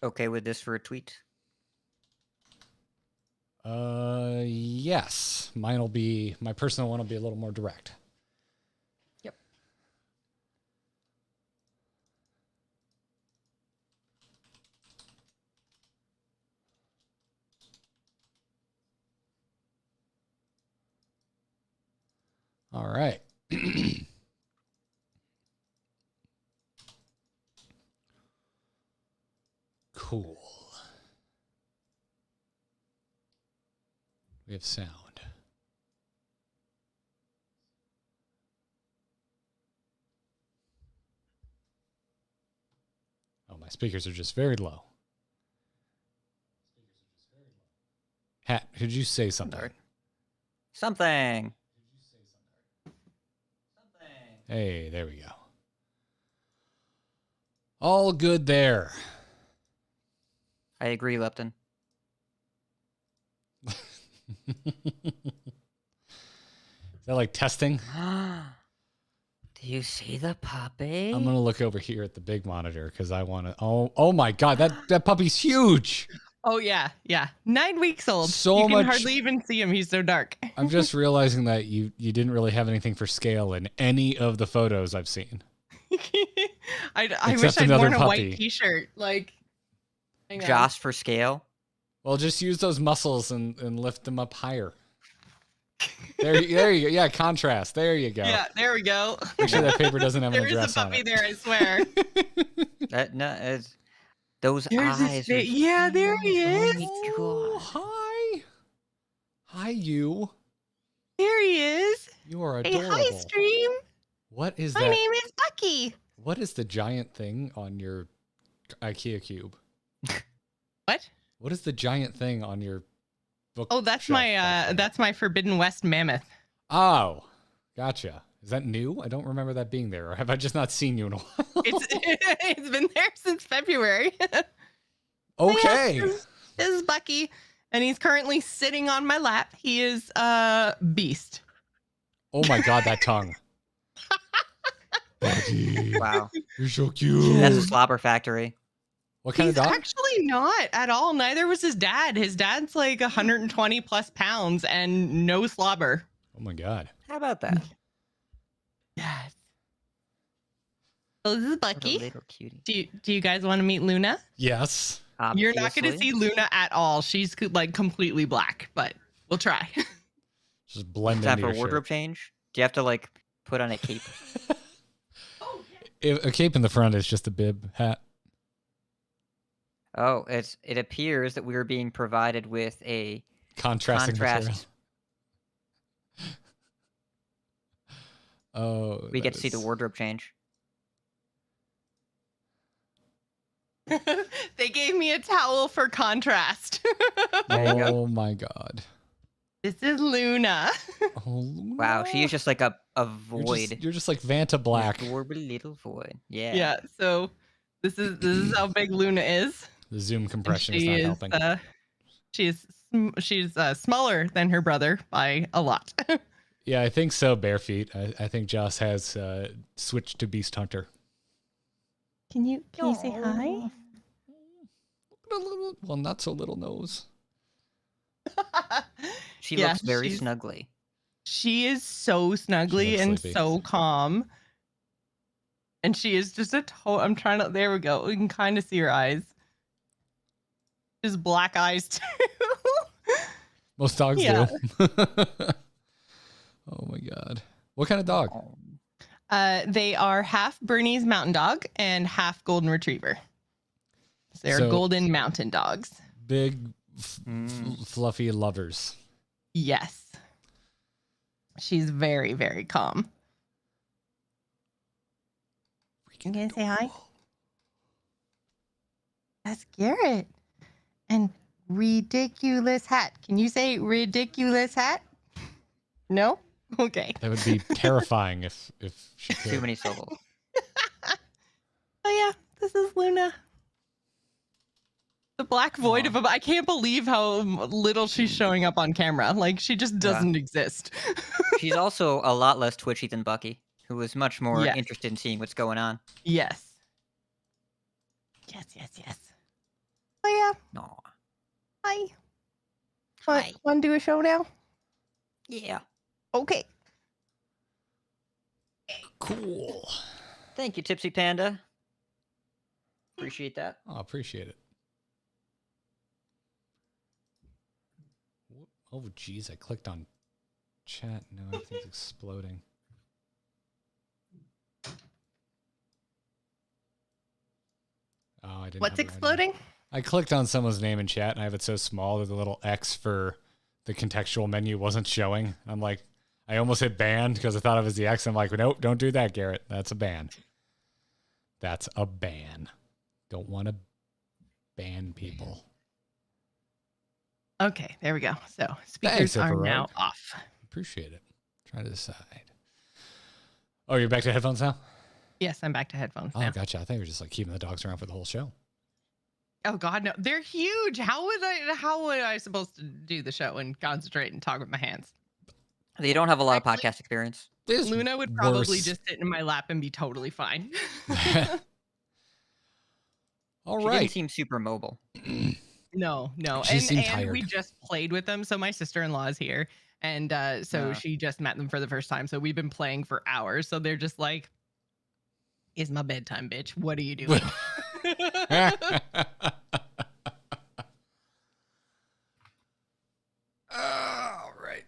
Okay with this for a tweet? Yes. My personal one will be a little more direct. Yep. All right. Cool. We have sound. Oh, my speakers are just very low. Hat, could you say something? Sorry. Something. Hey, there we go. All good there. I agree, Lepton. Is that like testing? Do you see the puppy? I'm gonna look over here at the big monitor because I want to. Oh my God, that puppy's huge. Oh yeah, yeah. 9 weeks old. So you can much- hardly even see him. He's so dark. I'm just realizing that you didn't really have anything for scale in any of the photos I've seen. I Except wish I'd another worn a puppy. white T-shirt. Like, hang on. Just for scale? Well, just use those muscles and lift them up higher. There you go. Yeah, contrast. There you go. Yeah, there we go. Make sure that paper doesn't have an There is a address on puppy it. there, I swear. Those There's his eyes. face. Yeah, there he is. Oh, hi. Hi, you. There he is. You are Hey, adorable. hi, stream. What is My that? name is Bucky. What is the giant thing on your IKEA cube? What? What is the giant thing on your book? Oh, that's shelf my back there? that's my Forbidden West mammoth. Oh, gotcha. Is that new? I don't remember that being there, or have I just not seen you in a while? It's been there since February. Okay. This is Bucky, and he's currently sitting on my lap. He is beast. Oh my God, that tongue. Buddy, Wow. you're so cute. That's a slobber factory. What kind He's of dog? actually not at all. Neither was his dad. His dad's like 120 plus pounds and no slobber. Oh my God. How about that? Yes. So this is What a Bucky. little cutie. Do you guys want to meet Luna? Yes. You're not going to Obviously. see Luna at all. She's like completely black, but we'll try. Just blend Time into for a your wardrobe shirt. change? Do you have to like put on a cape? A cape in the front is just a bib hat. Oh, it appears that we are being provided with a Contrasting contrast. material. Oh. We that get to see the is- wardrobe change. They gave me a towel for contrast. There you go. Oh my God. This is Luna. Oh, Wow, she is just like a You're void. you're just like Vanta Black. Adorable little void. Yeah. Yeah, so this is how big Luna is. The zoom And compression is not helping. She's smaller than her brother by a lot. Yeah, I think so, bare feet. I think Joss has switched to Beast Hunter. Can you say hi? Well, not so little nose. She Yeah, looks very she's- snuggly. She is so snuggly looks and sleepy. so calm. And she is just I'm trying to, there we go. We can kind of see her eyes. Just black eyes too. Most dogs Yeah. do. Oh my God. What kind of dog? They are half Bernese Mountain Dog and half Golden Retriever. So they're So- golden mountain dogs. Big, Mm. fluffy lovers. Yes. She's very, very calm. You gonna say hi? That's Garrett. And ridiculous hat. Can you say ridiculous hat? No? Okay. That would be terrifying if she could. Too many syllables. Oh yeah, this is Luna. The black void Aw. of a. I can't believe how little she's showing up on camera. Like she just doesn't exist. She's also a lot less twitchy than Bucky, who is much more Yes. interested in seeing what's going on. Yes. Yes, yes, yes. Oh No. yeah. Hi. Hi. Want to do a show now? Yeah. Okay. Cool. Thank you, Tipsy Panda. Appreciate that. Oh, appreciate it. Oh, geez, I clicked on chat. Now everything's exploding. Oh, I didn't. What's exploding? I clicked on someone's name in chat, and I have it so small that the little X for the contextual menu wasn't showing. I'm like, I almost hit ban because I thought it was the X. I'm like, nope, don't do that, Garrett. That's a ban. That's a ban. Don't want to ban people. Okay, there we go. So speakers Thanks, are Everard. now off. Appreciate it. Try to decide. Oh, you're back to headphones now? Yes, I'm back to headphones Oh, now. gotcha. I thought you were just like keeping the dogs around for the whole show. Oh God, no! They're huge. How was I supposed to do the show and concentrate and talk with my hands? You don't have a lot of Actually, podcast experience. There's Luna would probably worse. just sit in my lap and be totally fine. All She right. didn't seem super mobile. No. She seemed And tired. we just played with them. So my sister-in-law is here. And so she just met them for the first time. So we've been playing for hours. So they're just like, it's my bedtime, bitch. What are you doing? All right.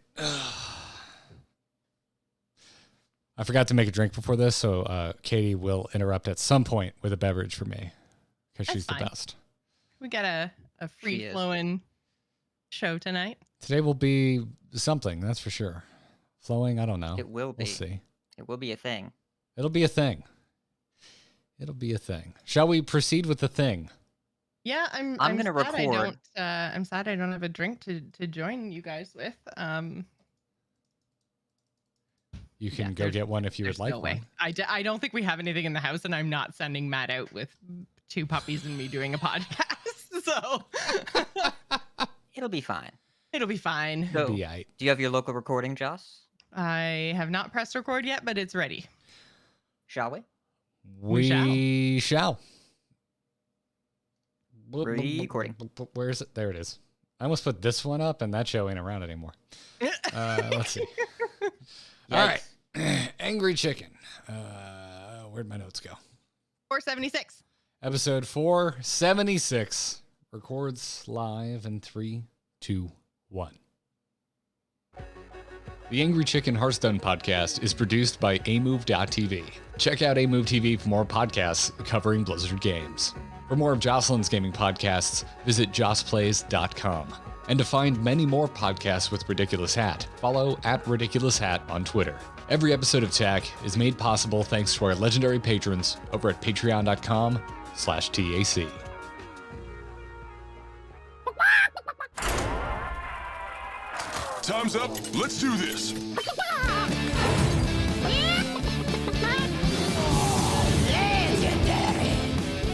I forgot to make a drink before this, so Katie will interrupt at some point with a beverage for me because That's she's fine. the best. We got a free-flowing show tonight. Today will be something, that's for sure. Flowing, I don't know. It will be. We'll see. It will be a thing. It'll be a thing. It'll be a thing. Shall we proceed with the thing? Yeah, I'm gonna sad record. I'm sad I don't have a drink to join you guys with. You can Yeah, go get one if you would there's like no way. one. I don't think we have anything in the house, and I'm not sending Matt out with 2 puppies and me doing a podcast. So It'll be fine. it'll be fine. So, It'll be aight. do you have your local recording, Joss? I have not pressed record yet, but it's ready. Shall we? We shall. Recording. Where is it? There it is. I almost put this one up, and that show ain't around anymore. Let's see. All right. Angry Chicken. Where'd my notes go? 476. Episode 476 records live in 3, 2, 1. The Angry Chicken Hearthstone podcast is produced by amove.tv. Check out amove TV for more podcasts covering Blizzard games. For more of Jocelyn's gaming podcasts, visit jossplays.com. And to find many more podcasts with Ridiculous Hat, follow @RidiculousHat on Twitter. Every episode of TAC is made possible thanks to our legendary patrons over at patreon.com/TAC. Time's up. Let's do this.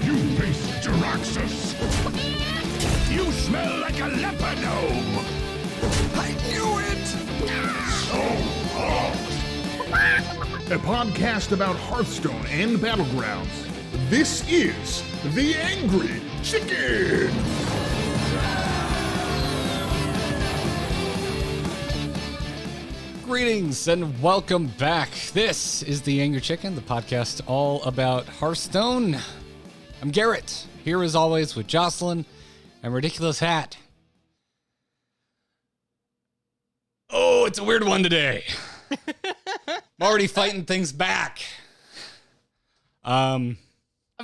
You beast, Jaraxxus! You smell like a leopard gnome! I knew it! So hot! A podcast about Hearthstone and Battlegrounds. This is The Angry Chicken! Greetings and welcome back. This is The Angry Chicken, the podcast all about Hearthstone. I'm Garrett, here as always with Jocelyn and Ridiculous Hat. Oh, it's a weird one today. I'm already fighting things back. I'm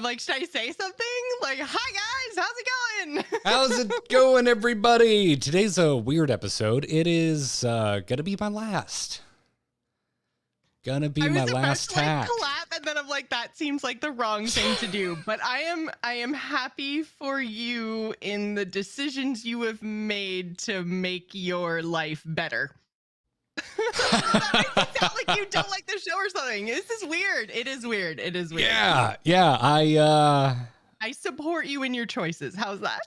like, should I say something? Like, hi guys, how's it going? How's it going, everybody? Today's a weird episode. It is gonna be my last. Gonna be my last to, like, tack. clap, and then I'm like, that seems like the wrong thing to do. But I am happy for you in the decisions you have made to make your life better. That makes it sound like you don't like the show or something. This is weird. It is weird. It is weird. Yeah. I support you in your choices. How's that?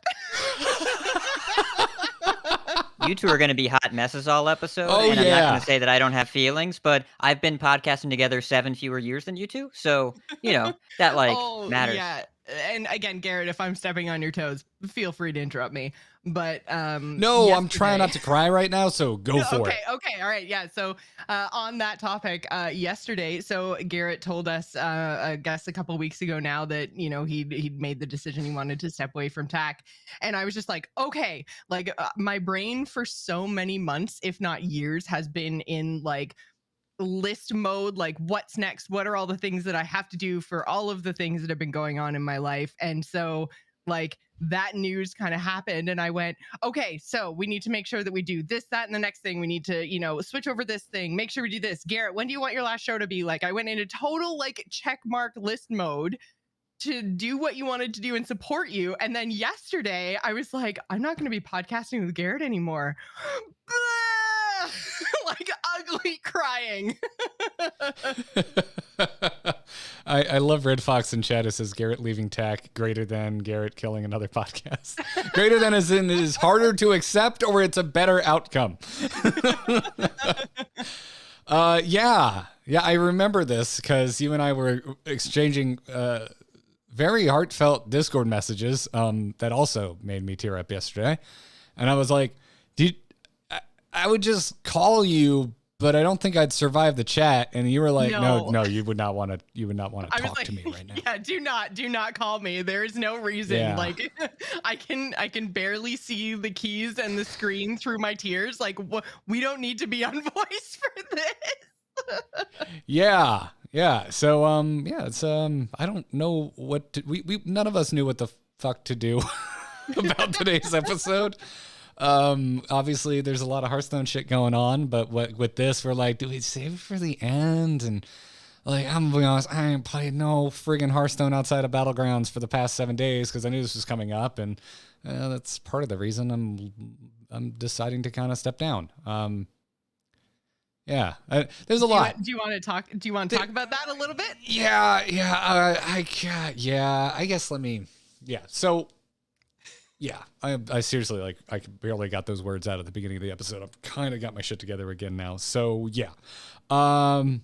You two are going to be hot messes all episode, Oh, and I'm not yeah. going to say that I don't have feelings, but I've been podcasting together 7 fewer years than you two, so, that, Oh, matters. yeah. and again, Garrett, if I'm stepping on your toes, feel free to interrupt me. But No, I'm trying not to cry right now, so go for it. Okay, all right, yeah. So on that topic, yesterday, so Garrett told us, I guess a couple weeks ago now, that he'd made the decision he wanted to step away from TAC, and I was just like, okay, like my brain for so many months, if not years, has been in like list mode, like what's next, what are all the things that I have to do for all of the things that have been going on in my life. And so like that news kind of happened and I went, okay, so we need to make sure that we do this, that, and the next thing we need to switch over this thing, make sure we do this. Garrett, when do you want your last show to be? Like I went into total like check mark list mode to do what you wanted to do and support you. And then yesterday I was like, I'm not going to be podcasting with Garrett anymore. Like ugly crying. I love Red Fox in chat. It says Garrett leaving TAC greater than Garrett killing another podcast. Greater than as in it is harder to accept or it's a better outcome. Yeah, I remember this because you and I were exchanging very heartfelt Discord messages that also made me tear up yesterday. And I was like, I would just call you, but I don't think I'd survive the chat. And you were like, no, you would not want to talk to me right now. Yeah, do not call me. There is no reason. Yeah. Like I can barely see the keys and the screen through my tears. Like we don't need to be on voice for this. Yeah. So, it's, I don't know what we none of us knew what the fuck to do about today's episode. Obviously there's a lot of Hearthstone shit going on, but with this, we're like, do we save it for the end? And like, I'm gonna be honest, I ain't played no friggin' Hearthstone outside of Battlegrounds for the past 7 days because I knew this was coming up, and that's part of the reason I'm deciding to kind of step down. There's a lot. Do you want to talk about that a little bit? I guess let me. So. Yeah, I seriously, like, I barely got those words out at the beginning of the episode. I've kind of got my shit together again now. So, yeah. So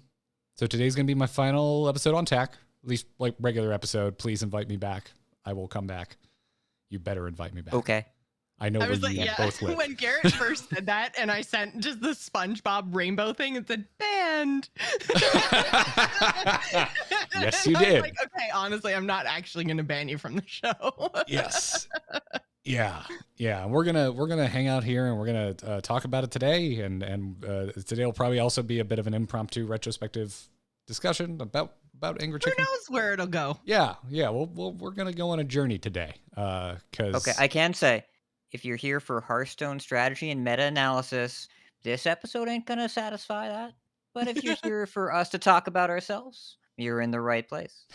today's going to be my final episode on TAC, at least, like, regular episode. Please invite me back. I will come back. You better invite me back. Okay. I know where you both live. When Garrett first said that, and I sent just the SpongeBob rainbow thing, it said banned. Yes, you did. Like, okay, honestly, I'm not actually going to ban you from the show. Yes. Yeah. We're gonna hang out here and we're gonna talk about it today, and today will probably also be a bit of an impromptu retrospective discussion about Angry Chicken. Who knows where it'll go? Yeah. We're gonna go on a journey today. Okay, I can say, if you're here for Hearthstone strategy and meta-analysis, this episode ain't gonna satisfy that. But if you're here for us to talk about ourselves, you're in the right place.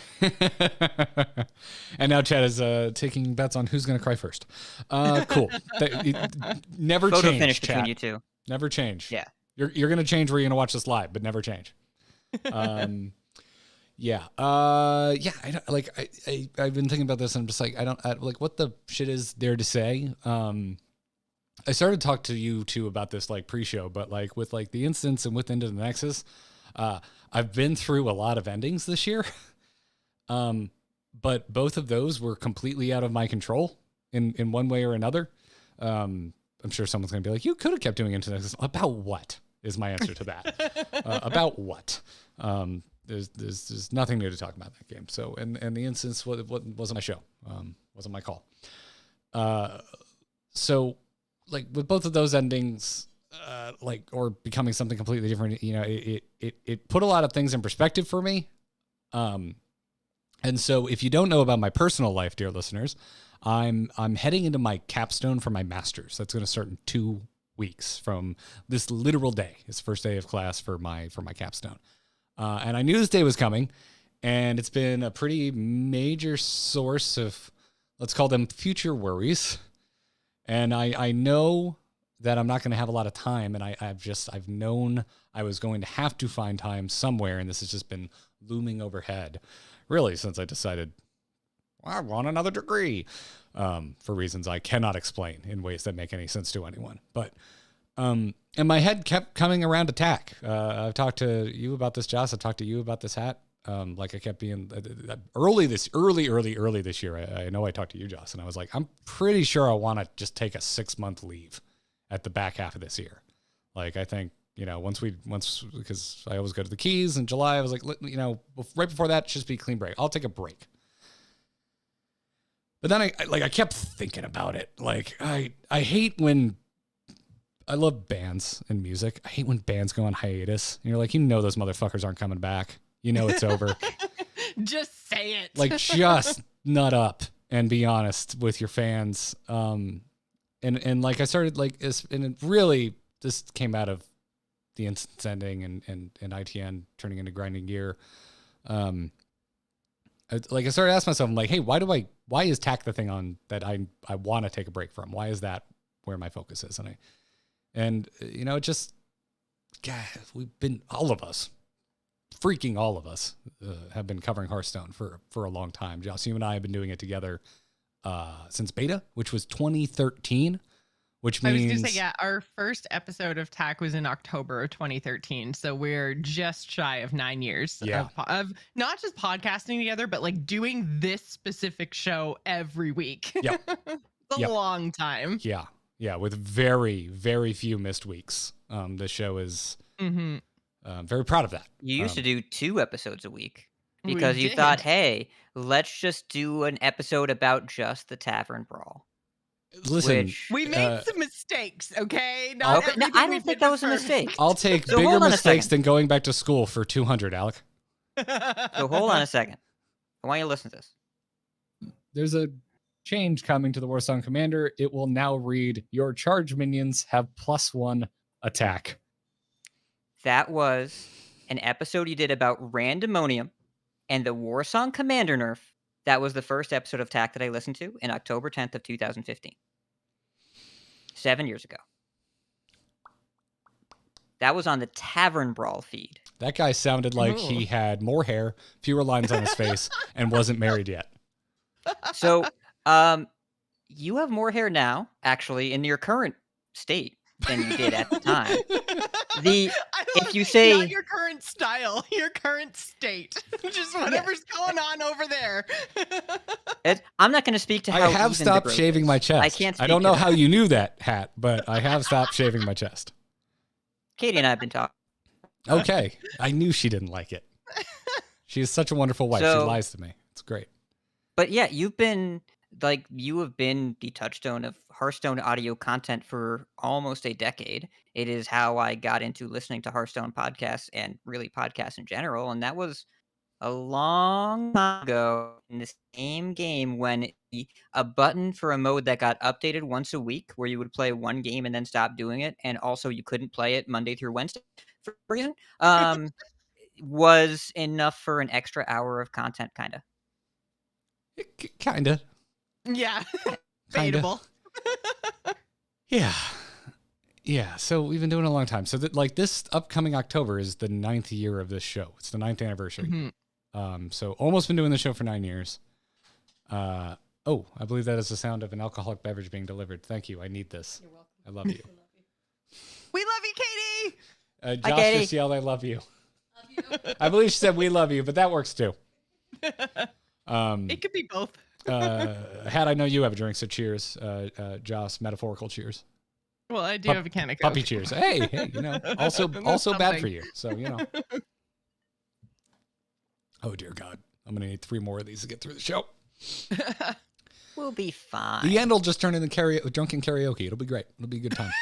And now Chad is taking bets on who's going to cry first. Cool. Never Photo change, finish Chad. between you two. Never change. Yeah. You're going to change where you're going to watch this live, but never change. Yeah. I've been thinking about this and I'm just like, like what the shit is there to say? I started to talk to you too about this like pre-show, but like with like the instance and with Into the Nexus, I've been through a lot of endings this year. But both of those were completely out of my control in one way or another. I'm sure someone's going to be like, you could have kept doing Into the Nexus. About what is my answer to that? About what? There's nothing new to talk about in that game. So, and the instance wasn't my show. Wasn't my call. So like with both of those endings, or becoming something completely different, it put a lot of things in perspective for me. And so if you don't know about my personal life, dear listeners, I'm heading into my capstone for my master's. That's going to start in 2 weeks from this literal day. It's the first day of class for my capstone. And I knew this day was coming, and it's been a pretty major source of, let's call them future worries. And I know that I'm not going to have a lot of time, and I've known I was going to have to find time somewhere, and this has just been looming overhead, really, since I decided I want another degree, for reasons I cannot explain in ways that make any sense to anyone. But and my head kept coming around to TAC. I've talked to you about this, Joss. I've talked to you about this hat. Like I kept being early this year. I know I talked to you, Joss, and I was like, I'm pretty sure I want to just take a 6-month leave at the back half of this year. Like, I think, because I always go to the Keys in July, I was like, right before that, just be a clean break. I'll take a break. But then I kept thinking about it. Like, I hate when I love bands and music. I hate when bands go on hiatus. And you're like, those motherfuckers aren't coming back. It's over. Just say it. Like, just nut up and be honest with your fans. And like I started and it really this came out of the instance ending and ITN turning into Grinding Gear. I started asking myself, I'm like, hey, why is TAC the thing on that I want to take a break from? Why is that where my focus is? And it just, God, all of us have been covering Hearthstone for a long time. Joss, you and I have been doing it together since beta, which was 2013, which means... I was going to say, yeah, our first episode of TAC was in October of 2013. So we're just shy of 9 years of not just podcasting together, but like doing this specific show every week. Yep. It's a long time. Yeah. Yeah. With very, very few missed weeks. The show is very proud of that. You used to do 2 episodes a week because you thought, hey, let's just do an episode about just the Tavern Brawl. Listen, we made some mistakes, okay? No, I don't think that was a mistake. I'll take bigger mistakes than going back to school for 200, Alec. So hold on a second. I want you to listen to this. There's a change coming to the Warsong Commander. It will now read, your charge minions have +1 attack. That was an episode you did about Randomonium and the Warsong Commander nerf. That was the first episode of TAC that I listened to in October 10th of 2015. 7 years ago. That was on the Tavern Brawl feed. That guy sounded like he had more hair, fewer lines on his face, and wasn't married yet. So, you have more hair now, actually, in your current state than you did at the time. If you say not your current style, your current state, just whatever's going on over there. I'm not going to speak to how I have stopped shaving my chest. I can't. I don't know how you knew that, Hat, but I have stopped shaving my chest. Katie and I have been talking. Okay, I knew she didn't like it. She is such a wonderful wife. She lies to me. It's great. But yeah, you have been the touchstone of Hearthstone audio content for almost a decade. It is how I got into listening to Hearthstone podcasts and really podcasts in general. And that was a long time ago in the same game when a button for a mode that got updated once a week where you would play one game and then stop doing it. And also you couldn't play it Monday through Wednesday for some reason, was enough for an extra hour of content, kind of. Kind of. Yeah. Debatable. Yeah. So we've been doing it a long time. So this upcoming October is the 9th year of this show. It's the 9th anniversary. Mm-hmm. So almost been doing the show for 9 years. I believe that is the sound of an alcoholic beverage being delivered. Thank you. I need this. You're welcome. I love you. We love you, Katie. Josh Katie. just yelled, I love you. Love you. I believe she said we love you, but that works too. It could be both. Hat, I know you have a drink, so cheers. Joss, metaphorical cheers. Well, I do have a can of Coke. Puppy cheers. Hey, also bad for you. So, Oh, dear God. I'm going to need 3 more of these to get through the show. We'll be fine. The end will just turn into drunken karaoke. It'll be great. It'll be a good time.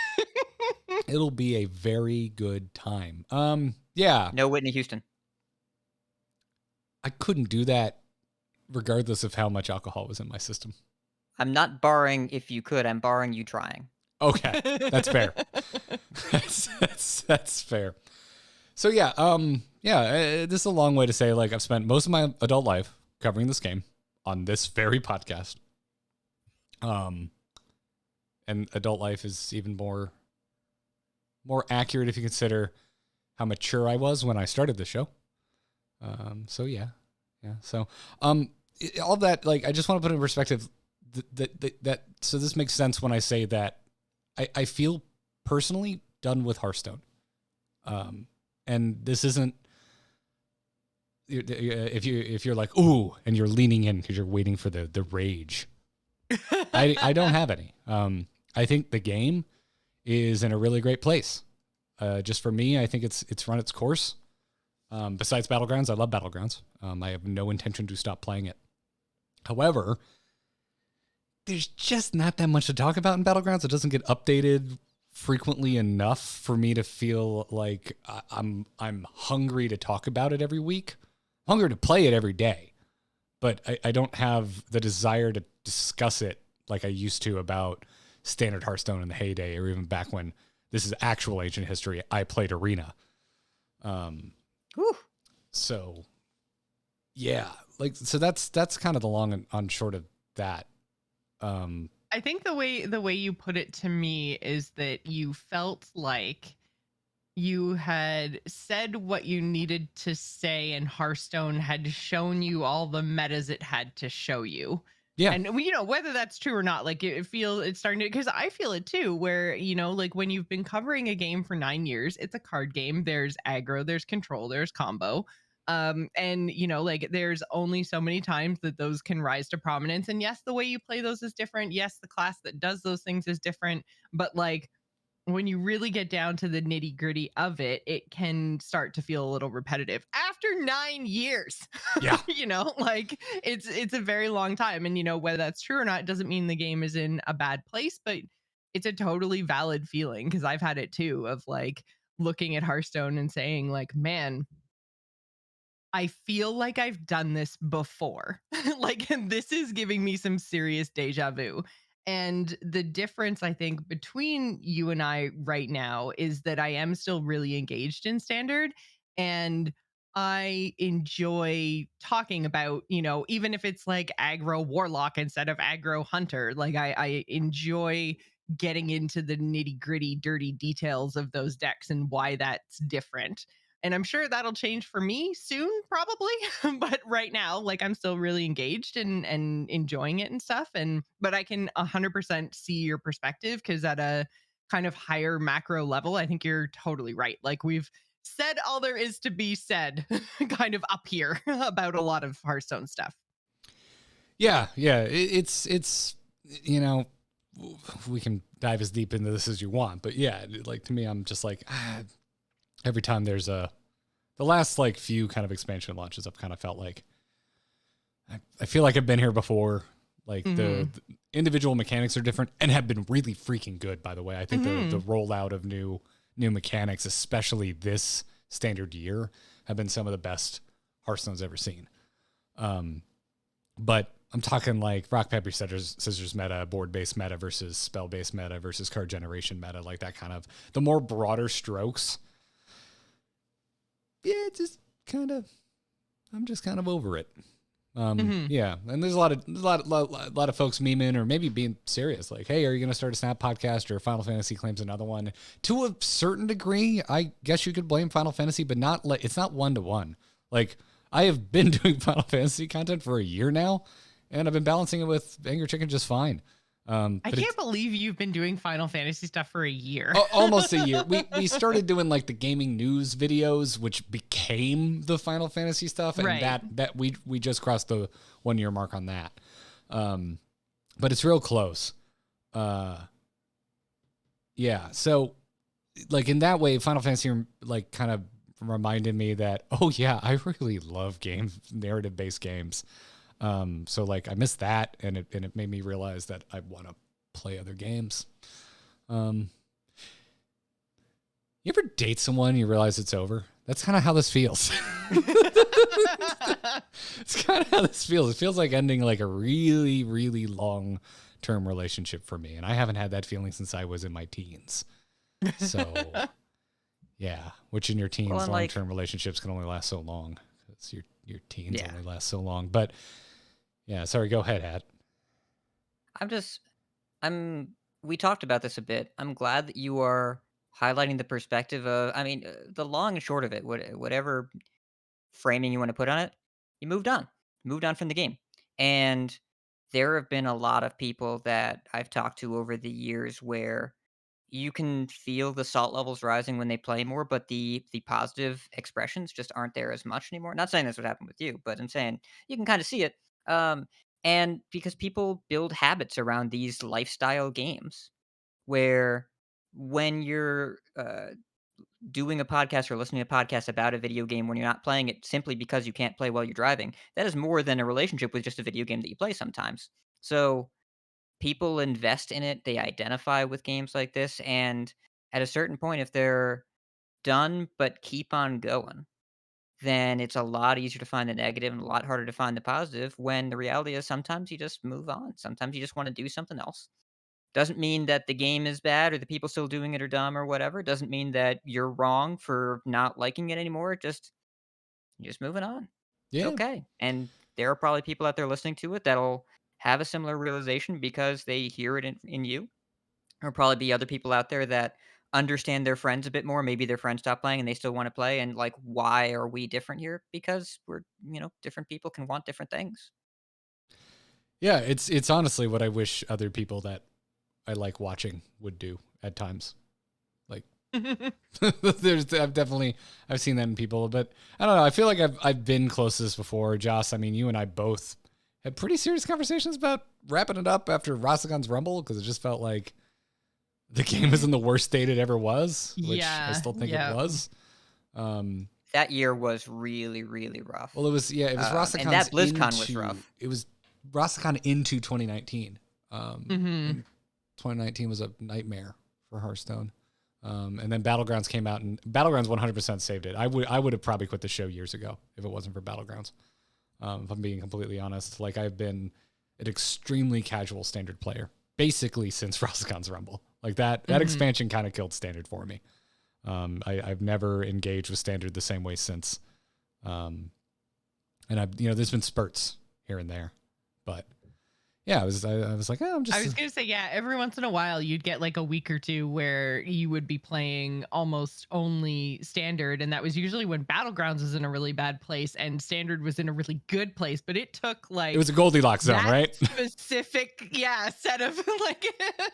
It'll be a very good time. Yeah. No Whitney Houston. I couldn't do that regardless of how much alcohol was in my system. I'm not barring if you could. I'm barring you trying. Okay, that's fair. that's fair. So yeah, this is a long way to say I've spent most of my adult life covering this game on this very podcast. And adult life is even more accurate if you consider how mature I was when I started the show. So yeah. So all that I just want to put in perspective that so this makes sense when I say that I feel personally done with Hearthstone. And this isn't if you're like, ooh, and you're leaning in because you're waiting for the rage. I don't have any. I think the game is in a really great place. Just for me, I think it's run its course. Besides Battlegrounds, I love Battlegrounds. I have no intention to stop playing it. However, there's just not that much to talk about in Battlegrounds. It doesn't get updated frequently enough for me to feel like I'm hungry to talk about it every week. I'm hungry to play it every day, but I don't have the desire to discuss it like I used to about standard Hearthstone in the heyday, or even back when this is actual ancient history. I played Arena. Whew. So yeah, like, so that's kind of the long and on short of that. I think the way you put it to me is that you felt like you had said what you needed to say, and Hearthstone had shown you all the metas it had to show you. Yeah. And whether that's true or not, like it's starting to, because I feel it too, where like when you've been covering a game for 9 years, it's a card game. There's aggro, there's control, there's combo. And like there's only so many times that those can rise to prominence. And yes, the way you play those is different. Yes, the class that does those things is different. But like when you really get down to the nitty gritty of it, it can start to feel a little repetitive after 9 years. Yeah. Like it's a very long time. And whether that's true or not, it doesn't mean the game is in a bad place, but it's a totally valid feeling, because I've had it too, of like looking at Hearthstone and saying like, man, I feel like I've done this before. Like, and this is giving me some serious deja vu. And the difference, I think, between you and I right now is that I am still really engaged in standard. And I enjoy talking about, even if it's like aggro warlock instead of aggro hunter, like I enjoy getting into the nitty gritty, dirty details of those decks and why that's different. And I'm sure that'll change for me soon, probably. But right now, like I'm still really engaged and enjoying it and stuff. But I can 100% see your perspective, because at a kind of higher macro level, I think you're totally right. Like we've said all there is to be said kind of up here about a lot of Hearthstone stuff. Yeah. It's we can dive as deep into this as you want, but yeah, like to me, I'm just like, every time there's the last like few kind of expansion launches, I've kind of felt like I feel like I've been here before. Like the individual mechanics are different and have been really freaking good, by the way. I think the rollout of new mechanics, especially this standard year, have been some of the best Hearthstone's ever seen. But I'm talking like rock, paper, scissors meta, board-based meta versus spell-based meta versus card generation meta, like that kind of the more broader strokes. Yeah, I'm just kind of over it. Yeah, and there's a lot of folks memeing or maybe being serious, like, hey, are you going to start a Snap podcast, or Final Fantasy claims another one? To a certain degree, I guess you could blame Final Fantasy, but not like it's not 1-to-1. Like I have been doing Final Fantasy content for a year now, and I've been balancing it with Angry Chicken just fine. I can't believe you've been doing Final Fantasy stuff for a year. Almost a year. We started doing like the gaming news videos, which became the Final Fantasy stuff, and Right. that we just crossed the 1 year mark on that. But it's real close. Yeah. So like in that way, Final Fantasy like kind of reminded me that, oh yeah, I really love narrative based games. So like I missed that, and it made me realize that I want to play other games. You ever date someone and you realize it's over? That's kind of how this feels. It's kind of how this feels. It feels like ending like a really, really long-term relationship for me, and I haven't had that feeling since I was in my teens. So, yeah, which in your teens, Well, and, long-term relationships can only last so long. Because your teens Yeah. only last so long. But yeah, sorry, go ahead, Hat. We talked about this a bit. I'm glad that you are highlighting the perspective of, I mean, the long and short of it, whatever framing you want to put on it, you moved on from the game. And there have been a lot of people that I've talked to over the years where, you can feel the salt levels rising when they play more, but the positive expressions just aren't there as much anymore. Not saying that's what happened with you, but I'm saying you can kind of see it. Um, and because people build habits around these lifestyle games, where when you're doing a podcast or listening to a podcast about a video game when you're not playing it simply because you can't play while you're driving, that is more than a relationship with just a video game that you play sometimes. So people invest in it, they identify with games like this, and at a certain point, if they're done but keep on going, then it's a lot easier to find the negative and a lot harder to find the positive when the reality is sometimes you just move on. Sometimes you just want to do something else. Doesn't mean that the game is bad or the people still doing it are dumb or whatever. Doesn't mean that you're wrong for not liking it anymore. Just you're just moving on. It's Yeah. okay. And there are probably people out there listening to it that'll have a similar realization because they hear it in you. There'll probably be other people out there that understand their friends a bit more. Maybe their friends stop playing and they still want to play. And like, why are we different here? Because different people can want different things. Yeah, it's honestly what I wish other people that I like watching would do at times. Like I've seen that in people, but I don't know. I feel like I've been close to this before. Joss, I mean, you and I both had pretty serious conversations about wrapping it up after Rasagan's Rumble because it just felt like the game was in the worst state it ever was, which I Yeah, still think it yeah. was. That year was really, really rough. Well, it was And Rasakan's that BlizzCon was rough. it was Rasakan into 2019. Hmm. And 2019 was a nightmare for Hearthstone. And then Battlegrounds came out, and Battlegrounds 100% saved it. I would have probably quit the show years ago if it wasn't for Battlegrounds. If I'm being completely honest, like I've been an extremely casual standard player basically since Rasakan's Rumble. Like that expansion kind of killed standard for me. I've never engaged with standard the same way since. And there's been spurts here and there, but yeah, I was like, oh, I'm just. I was gonna say, yeah, every once in a while you'd get like a week or two where you would be playing almost only standard, and that was usually when Battlegrounds was in a really bad place and standard was in a really good place. But it took It was like a Goldilocks zone, that right? specific, yeah, set of like,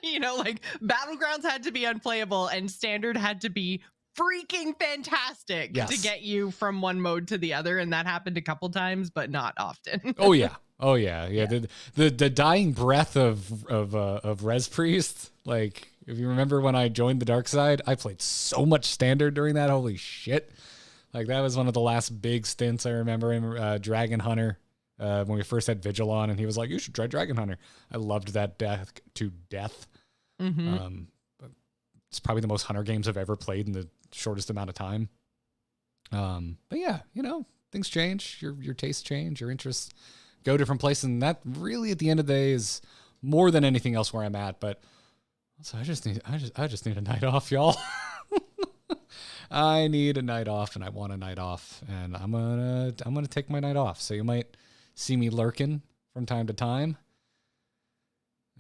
like Battlegrounds had to be unplayable and standard had to be freaking fantastic to Yes. get you from one mode to the other, and that happened a couple times, but not often. Oh yeah. Oh yeah. Yeah. The dying breath of Res Priest. Like if you remember when I joined the dark side, I played so much standard during that. Holy shit. Like that was one of the last big stints I remember in Dragon Hunter. When we first had Vigil on, and he was like, "You should try Dragon Hunter." I loved that death to death. Mm-hmm. It's probably the most Hunter games I've ever played in the shortest amount of time. But yeah, things change. Your tastes change. Your interests go different places, and that really, at the end of the day, is more than anything else where I'm at. But also, I just need a night off, y'all. I need a night off, and I want a night off, and I'm gonna take my night off. So you might see me lurking from time to time.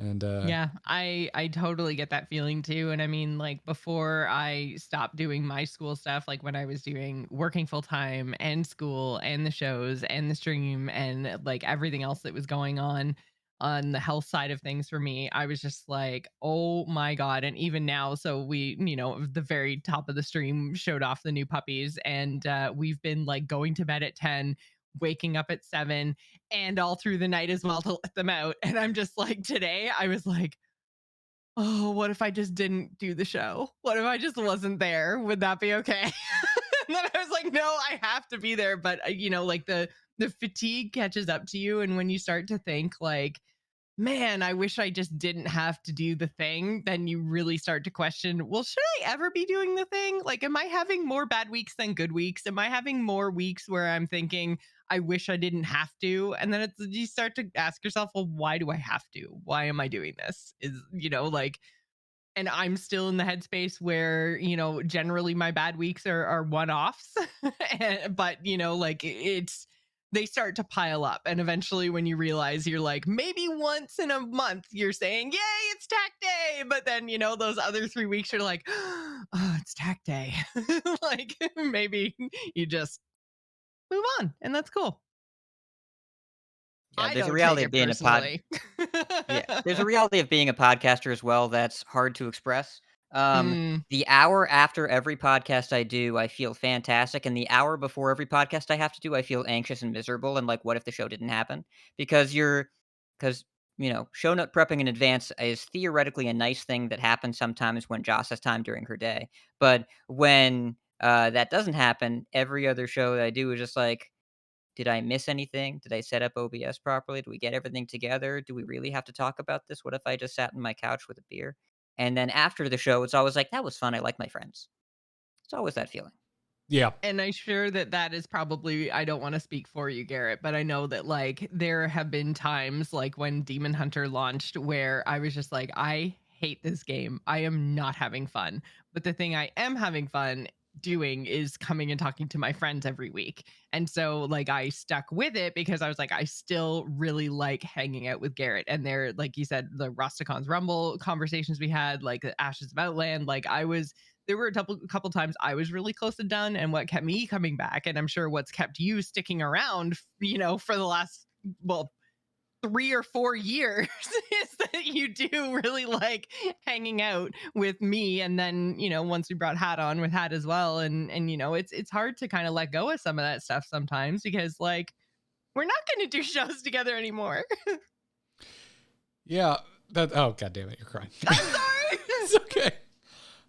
And Yeah, I totally get that feeling too. And I mean, like before I stopped doing my school stuff, like when I was doing working full time and school and the shows and the stream and like everything else that was going on the health side of things for me, I was just like, oh my God. And even now, so we, the very top of the stream showed off the new puppies, and we've been like going to bed at 10, waking up at 7, and all through the night as well to let them out. And I'm just like, today I was like, oh, what if I just didn't do the show? What if I just wasn't there? Would that be okay? And then I was like, no, I have to be there. But like the fatigue catches up to you, and when you start to think like, man, I wish I just didn't have to do the thing, then you really start to question, well, should I ever be doing the thing? Like, am I having more bad weeks than good weeks? Am I having more weeks where I'm thinking, I wish I didn't have to? And then you start to ask yourself, well, why do I have to? Why am I doing this? Like, and I'm still in the headspace where, generally my bad weeks are one offs. But, like they start to pile up. And eventually, when you realize you're like, maybe once in a month, you're saying, yay, it's tack day. But then, those other 3 weeks, you're like, oh, it's tack day. Like maybe you just move on. And that's cool. Yeah, I there's a don't take reality of it being a pod personally. yeah, there's a reality of being a podcaster as well that's hard to express. Mm. The hour after every podcast I do, I feel fantastic, and the hour before every podcast I have to do, I feel anxious and miserable, and like, what if the show didn't happen? Because because show note prepping in advance is theoretically a nice thing that happens sometimes when Joss has time during her day. But when that doesn't happen, every other show that I do is just like, did I miss anything? Did I set up OBS properly? Do we get everything together? Do we really have to talk about this? What if I just sat on my couch with a beer? And then after the show, it's always like, that was fun. I like my friends. It's always that feeling. Yeah. And I'm sure that that is probably, I don't want to speak for you, Garrett, but I know that like there have been times like when Demon Hunter launched where I was just like, I hate this game. I am not having fun. But the thing I am having fun doing is coming and talking to my friends every week. And so like I stuck with it because I was like, I still really like hanging out with Garrett. And there, like you said, the Rusticons Rumble conversations we had, like the Ashes of Outland, like there were a couple times I was really close to done, and what kept me coming back, and I'm sure what's kept you sticking around, for the last, well, 3 or 4 years is that you do really like hanging out with me. And then, once we brought Hat on with Hat as well, and it's hard to kind of let go of some of that stuff sometimes because like we're not going to do shows together anymore. Yeah. Oh, God damn it. You're crying. I'm sorry. It's okay.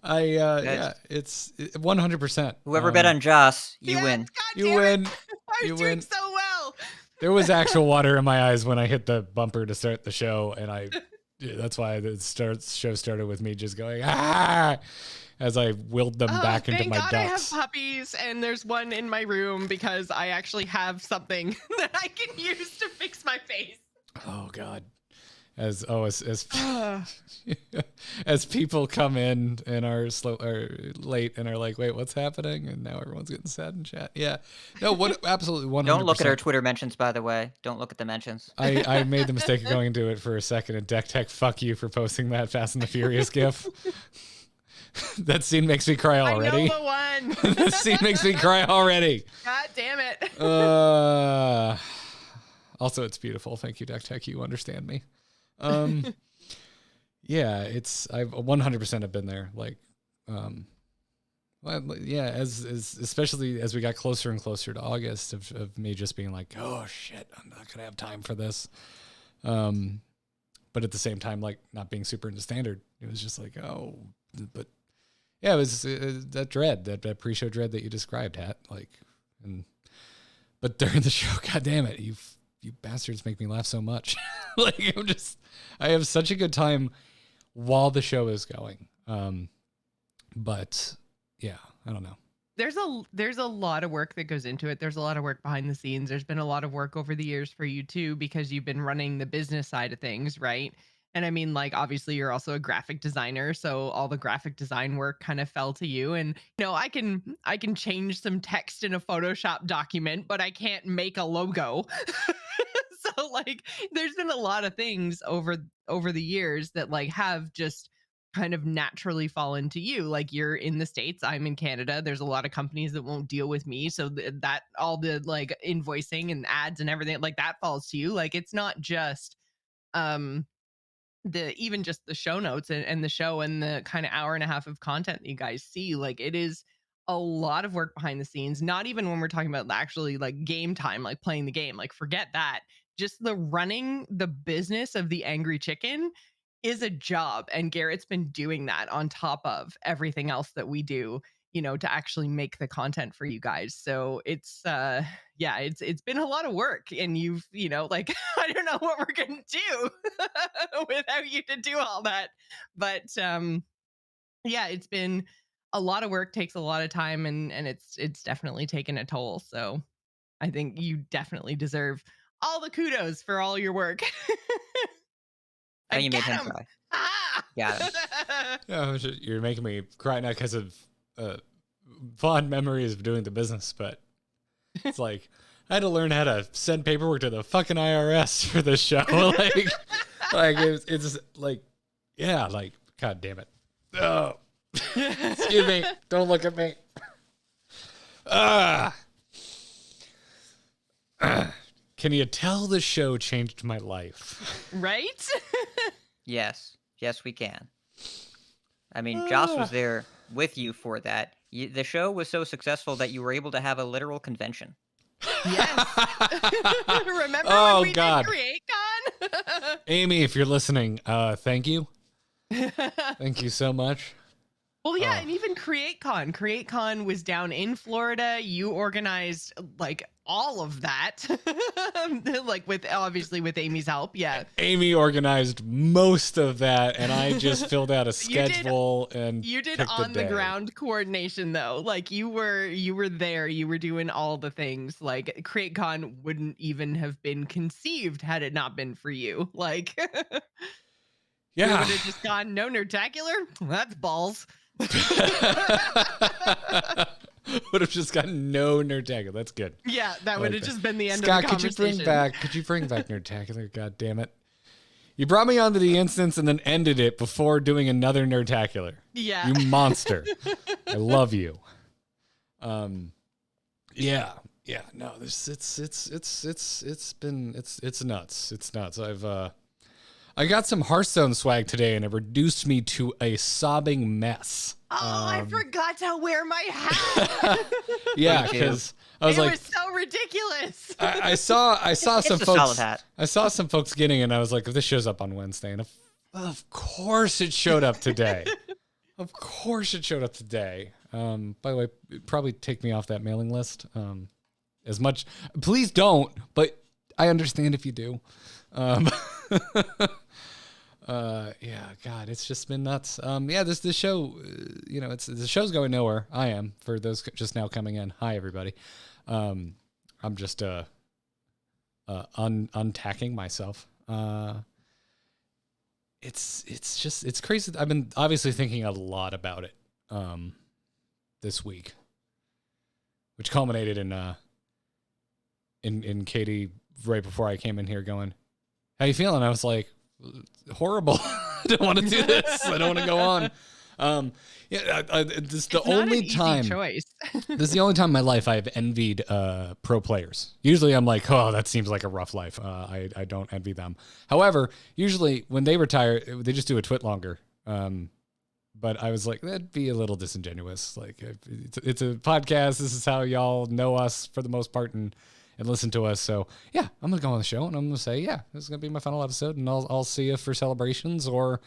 Yeah, it's 100%. Whoever bet on Joss, you Yes, win. God You damn win. it. I You was doing win. so well. There was actual water in my eyes when I hit the bumper to start the show, and that's why the show started with me just going as I willed them back into Thank my God I have ducts. puppies, and there's one in my room because I actually have something that I can use to fix my face. Oh God. As as people come in and are late and are like, wait, what's happening? And now everyone's getting sad in chat. Yeah, no, what absolutely 100%. Don't look at our Twitter mentions, by the way. Don't look at the mentions. I made the mistake of going into it for a second, and Deck Tech, fuck you for posting that Fast and the Furious gif. That scene makes me cry already. I know the one. That scene makes me cry already. God damn it. Also, it's beautiful. Thank you, Deck Tech. You understand me. Yeah, I've 100% have been there. Like, well, yeah, as especially as we got closer and closer to August of me just being like, oh shit, I'm not gonna have time for this. But at the same time, like not being super into standard, it was just like, oh, but yeah, it was that dread, that pre-show dread that you described, Hat. Like, but during the show, god damn it, you bastards make me laugh so much. Like I have such a good time while the show is going. But yeah, I don't know. There's a lot of work that goes into it. There's a lot of work behind the scenes. There's been a lot of work over the years for you too, because you've been running the business side of things, right? And I mean, like, obviously you're also a graphic designer, so all the graphic design work kind of fell to you. And I can change some text in a Photoshop document, but I can't make a logo. So like there's been a lot of things over the years that like have just kind of naturally fallen to you. Like you're in the States, I'm in Canada. There's a lot of companies that won't deal with me. So that all the like invoicing and ads and everything like that falls to you. Like it's not just um even just the show notes and the show and the kind of hour and a half of content that you guys see. Like it is a lot of work behind the scenes, not even when we're talking about actually like game time, like playing the game, like forget that. Just the running the business of the Angry Chicken is a job, and Garrett's been doing that on top of everything else that we do, to actually make the content for you guys. So it's yeah, it's been a lot of work, and you've, like I don't know what we're going to do without you to do all that. But yeah, it's been a lot of work, takes a lot of time, and it's definitely taken a toll. So I think you definitely deserve all the kudos for all your work. Oh, I you made get him him. cry. Ah! Got him. Yeah, you're making me cry not because of fond memories of doing the business, but it's like I had to learn how to send paperwork to the fucking IRS for this show. It's like, yeah, like, god damn it. Oh, excuse me. Don't look at me. Can you tell the show changed my life? Right? Yes. Yes, we can. I mean, Joss was there with you for that. The show was so successful that you were able to have a literal convention. Yes. Remember when Oh we did God, CreateCon? Amy, if you're listening, thank you. Thank you so much. Well, yeah, and even CreateCon. CreateCon was down in Florida. You organized like all of that, like with obviously with Amy's help. Yeah, Amy organized most of that, and I just filled out a you did. schedule and You did picked the on the day. ground coordination though. Like you were there. You were doing all the things. Like CreateCon wouldn't even have been conceived had it not been for you. Like we Yeah. would have just gone no nerdtacular. That's balls. Would have just gotten no Nerdtacular. That's good. Yeah, that would have just been the end Scott, of the conversation. could you bring back Nerdtacular? God damn it. You brought me onto the instance and then ended it before doing another Nerdtacular. Yeah. You monster. I love you. Yeah. No, it's nuts. It's nuts. I got some Hearthstone swag today and it reduced me to a sobbing mess. Oh, I forgot to wear my hat. Yeah, because I was it like, was so ridiculous. I saw some It's a folks. solid hat. I saw some folks getting it, and I was like, if this shows up on Wednesday, and of course it showed up today. Of course it showed up today. By the way, probably take me off that mailing list. As much, please don't. But I understand if you do. Yeah, God, it's just been nuts. Yeah, this show, the show's going nowhere. I am, for those just now coming in. Hi, everybody. I'm just untacking myself. It's crazy. I've been obviously thinking a lot about it this week, which culminated in Katie right before I came in here going, "How you feeling?" I was like, horrible. I don't want to do this. I don't want to go on. This is the only time. Choice. This is the only time in my life I've envied pro players. Usually I'm like, oh, that seems like a rough life. I don't envy them. However, usually when they retire, they just do a twit longer. But I was like, that'd be a little disingenuous. Like, it's a podcast. This is how y'all know us for the most part and listen to us. So yeah, I'm gonna go on the show and I'm gonna say, yeah, this is gonna be my final episode, and I'll see you for celebrations or,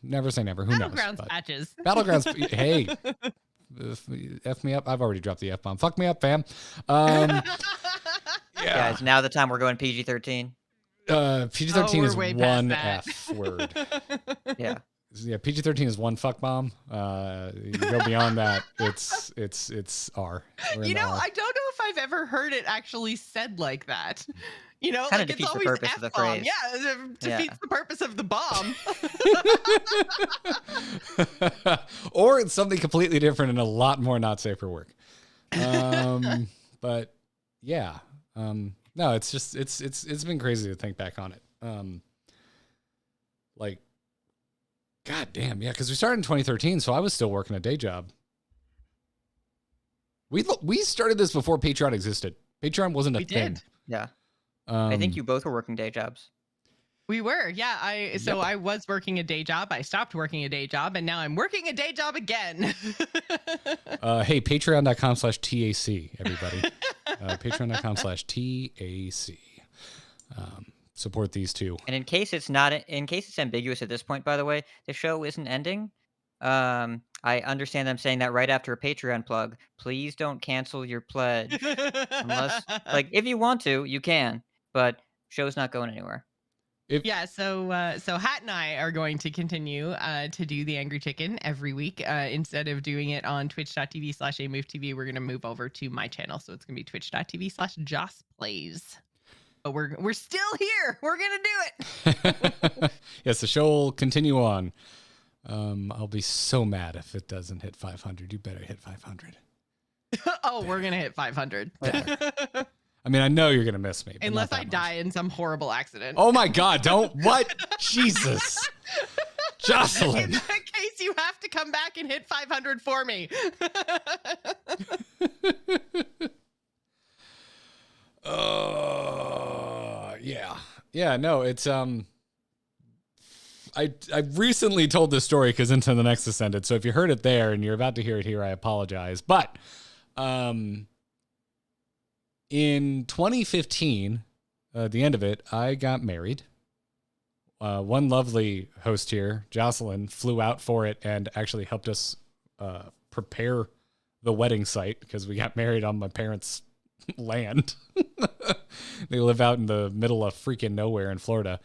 never say never. Who knows? Battlegrounds patches. Battlegrounds. Hey, F me up. I've already dropped the F bomb. Fuck me up, fam. Yeah. Guys, now the time we're going PG-13. PG-13 is way past one that. F word. Yeah. Yeah, PG-13 is one fuck bomb. You go beyond that, it's R. We're in R. I don't know if I've ever heard it actually said like that. Kinda Like it's defeats the always purpose of the F-bomb. phrase. Yeah, it defeats the purpose of the bomb. Or it's something completely different and a lot more not safe for work. But yeah, no, it's just it's been crazy to think back on it. Like, God damn, yeah, because we started in 2013, so I was still working a day job. We started this before Patreon existed. Patreon wasn't a We thing. did. Yeah. I think you both were working day jobs. We were, yeah. I was working a day job. I stopped working a day job, and now I'm working a day job again. Hey, patreon.com/TAC, everybody. Patreon.com/TAC. Support these two. And in case it's ambiguous at this point, by the way, the show isn't ending. I understand them saying that right after a Patreon plug. Please don't cancel your pledge. Unless, if you want to, you can, but show's not going anywhere. So Hat and I are going to continue to do the Angry Chicken every week. Instead of doing it on twitch.tv/amovetv, we're going to move over to my channel. So it's going to be twitch.tv/jossplays. But we're still here. We're going to do it. Yes, the show will continue on. I'll be so mad if it doesn't hit 500. You better hit 500. Oh, we're going to hit 500. I mean, I know you're going to miss me. Unless I die in some horrible accident. Oh my God, don't. What? Jesus. Jocelyn. In that case, you have to come back and hit 500 for me. Yeah. Yeah, no, it's I've recently told this story because Into the Next Descended. So if you heard it there and you're about to hear it here, I apologize. But in 2015, the end of it, I got married. One lovely host here, Jocelyn, flew out for it and actually helped us prepare the wedding site because we got married on my parents' land. They live out in the middle of freaking nowhere in Florida.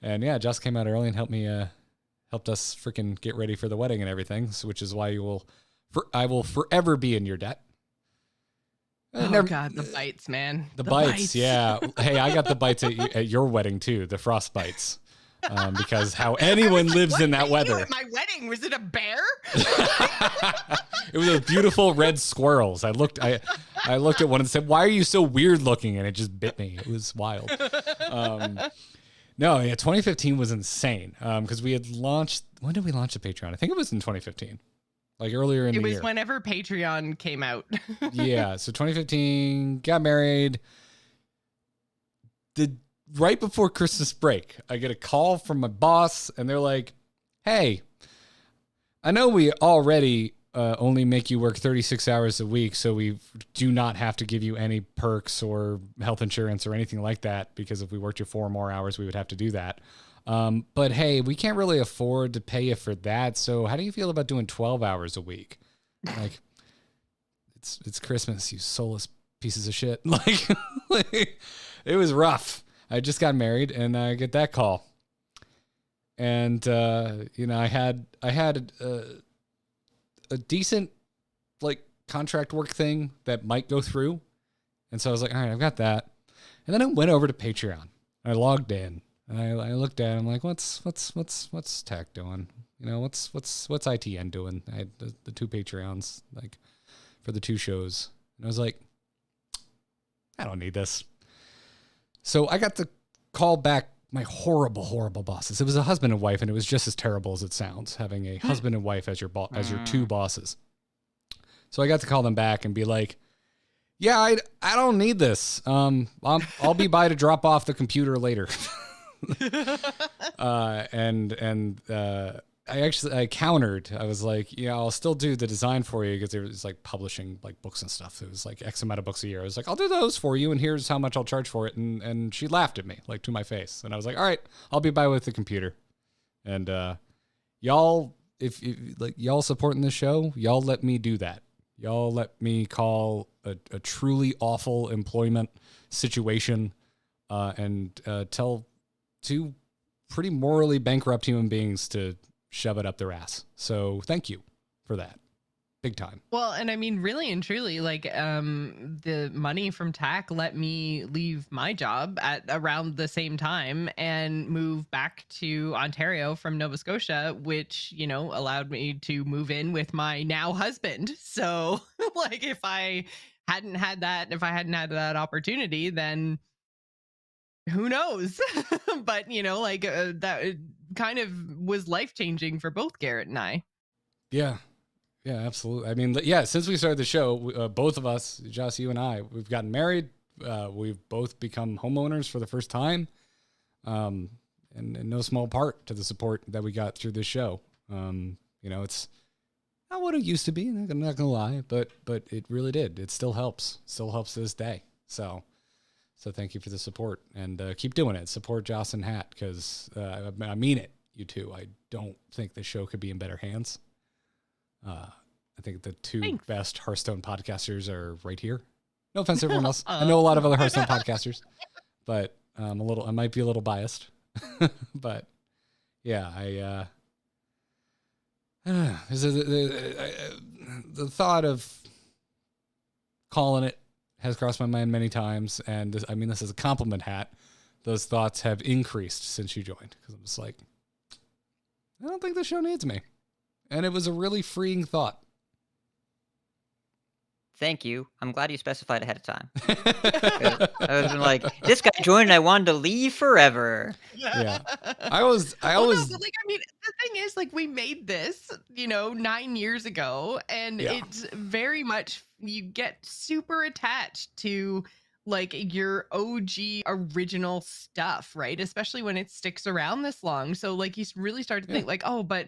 And yeah, Joss came out early and helped us freaking get ready for the wedding and everything, which is why I will forever be in your debt. Oh God, the bites, man. The bites, yeah. Hey, I got the bites at your wedding too, the frost bites. Because how anyone lives in that weather. At my wedding, was it a bear? It was those beautiful red squirrels. I looked at one and said, "Why are you so weird looking?" And it just bit me. It was wild. No, yeah, 2015 was insane. Because we had launched. When did we launch the Patreon? I think it was in 2015, like earlier in the year. It was whenever Patreon came out. Yeah, so 2015, got married. Right before Christmas break, I get a call from my boss, and they're like, "Hey, I know we already only make you work 36 hours a week, so we do not have to give you any perks or health insurance or anything like that, because if we worked you 4 more hours, we would have to do that. But hey, we can't really afford to pay you for that, so how do you feel about doing 12 hours a week?" Like, it's Christmas, you soulless pieces of shit. Like it was rough. I just got married and I get that call. And, I had a decent like contract work thing that might go through. And so I was like, all right, I've got that. And then I went over to Patreon. I logged in and I looked at it. I'm like, what's Tech doing? What's ITN doing? I had the 2 Patreons, like for the 2 shows. And I was like, I don't need this. So I got to call back my horrible, horrible bosses. It was a husband and wife, and it was just as terrible as it sounds, having a husband and wife as your 2 bosses. So I got to call them back and be like, "Yeah, I don't need this. I'll be by to drop off the computer later." I countered. I was like, "Yeah, I'll still do the design for you," because it was like publishing like books and stuff. It was like X amount of books a year. I was like, "I'll do those for you, and here's how much I'll charge for it." And she laughed at me, like, to my face. And I was like, "All right, I'll be by with the computer." And y'all, if like y'all supporting the show, y'all let me do that. Y'all let me call a truly awful employment situation and tell 2 pretty morally bankrupt human beings to shove it up their ass. So thank you for that. Big time. Well, and I mean, really and truly, like, the money from TAC let me leave my job at around the same time and move back to Ontario from Nova Scotia, which, allowed me to move in with my now husband. So like, if I hadn't had that opportunity, then who knows? But that kind of was life-changing for both Garrett and I. Yeah, absolutely. I mean, yeah, since we started the show, both of us, Joss, you and I, we've gotten married. We've both become homeowners for the first time. And in no small part to the support that we got through this show. It's not what it used to be, I'm not gonna lie, but it really did. It still helps to this day. So thank you for the support, and keep doing it. Support Joss and Hat, because I mean it, you two. I don't think the show could be in better hands. I think the 2 best Hearthstone podcasters are right here. No offense to everyone else. I know a lot of other Hearthstone podcasters, but I might be a little biased. But yeah, the thought of calling it has crossed my mind many times, and this is a compliment, Hat. Those thoughts have increased since you joined, because I'm just like, I don't think the show needs me, and it was a really freeing thought. Thank you. I'm glad you specified ahead of time. I was like, this guy joined and I wanted to leave forever. Yeah. I was but like, I mean, the thing is, like, we made this, 9 years ago, and it's very much, you get super attached to like your OG original stuff, right? Especially when it sticks around this long. So like you really start to Yeah. think like, oh, but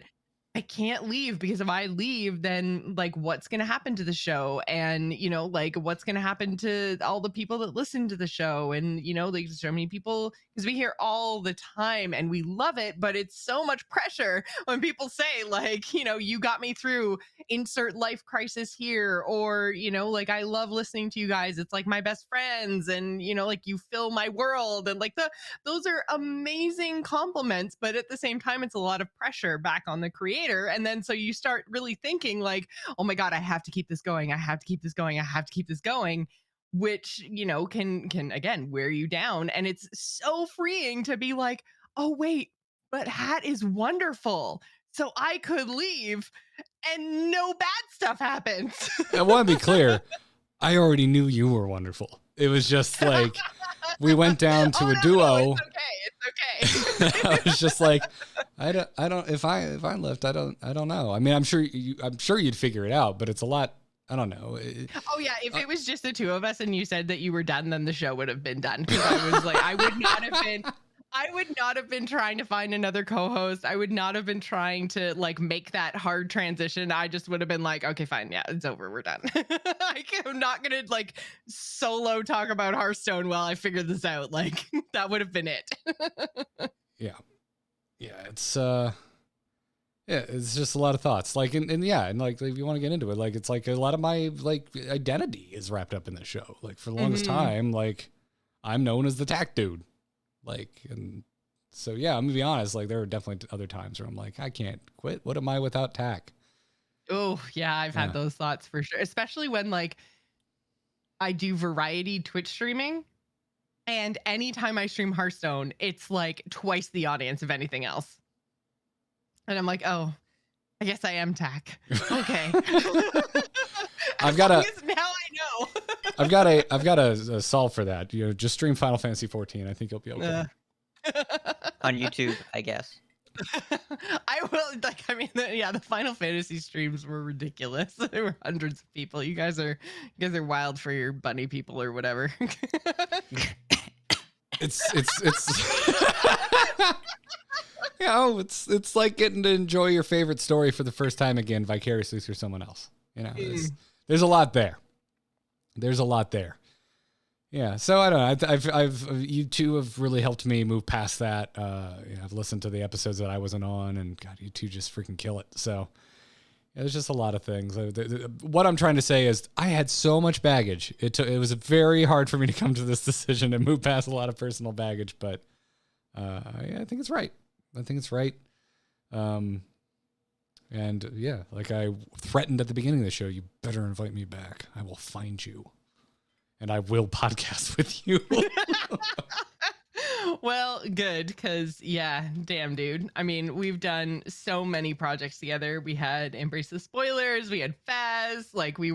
I can't leave because if I leave, then like what's going to happen to the show? And, like what's going to happen to all the people that listen to the show? And, like so many people, because we hear all the time and we love it, but it's so much pressure when people say, like, you got me through insert life crisis here, or, like I love listening to you guys. It's like my best friends, and, like you fill my world. And like those are amazing compliments, but at the same time, it's a lot of pressure back on the creator. And then so you start really thinking like, oh my God, I have to keep this going. I have to keep this going. I have to keep this going, which, can again wear you down. And it's so freeing to be like, oh wait, but Hat is wonderful. So I could leave and no bad stuff happens. I want to be clear. I already knew you were wonderful. It was just like we went down to a duo. No, it's okay. I was just like, I don't. If I left, I don't know. I mean, I'm sure you'd figure it out, but it's a lot. I don't know. Oh yeah, if it was just the two of us and you said that you were done, then the show would have been done. Because I was like, I would not have been trying to find another co-host. I would not have been trying to like make that hard transition. I just would have been like, okay, fine, yeah, it's over, we're done. I'm not gonna like solo talk about Hearthstone while I figure this out. Like that would have been it. Yeah, it's just a lot of thoughts. Like, and like if you want to get into it, like it's like a lot of my like identity is wrapped up in this show. Like for the longest time, like I'm known as the tack dude. Like, and so yeah, I'm gonna be honest. Like there are definitely other times where I'm like, I can't quit. What am I without tack? Oh yeah, I've had those thoughts for sure. Especially when like I do variety Twitch streaming. And anytime I stream Hearthstone, it's like twice the audience of anything else. And I'm like, oh, I guess I am tack. Okay. I've got now I know. I've got a solve for that. Just stream Final Fantasy 14. I think you'll be okay. On YouTube, I guess. I will. Like, I mean, the Final Fantasy streams were ridiculous. There were hundreds of people. You guys are wild for your bunny people or whatever. It's it's like getting to enjoy your favorite story for the first time again vicariously through someone else. There's a lot there. Yeah, so I don't know. I've you two have really helped me move past that. I've listened to the episodes that I wasn't on, and God, you two just freaking kill it. So there's just a lot of things. What I'm trying to say is I had so much baggage. It was very hard for me to come to this decision and move past a lot of personal baggage, but I think it's right. And yeah, like I threatened at the beginning of the show, you better invite me back. I will find you. And I will podcast with you. Well, good, because yeah, damn, dude. I mean, we've done so many projects together. We had Embrace the Spoilers, we had Faz, like we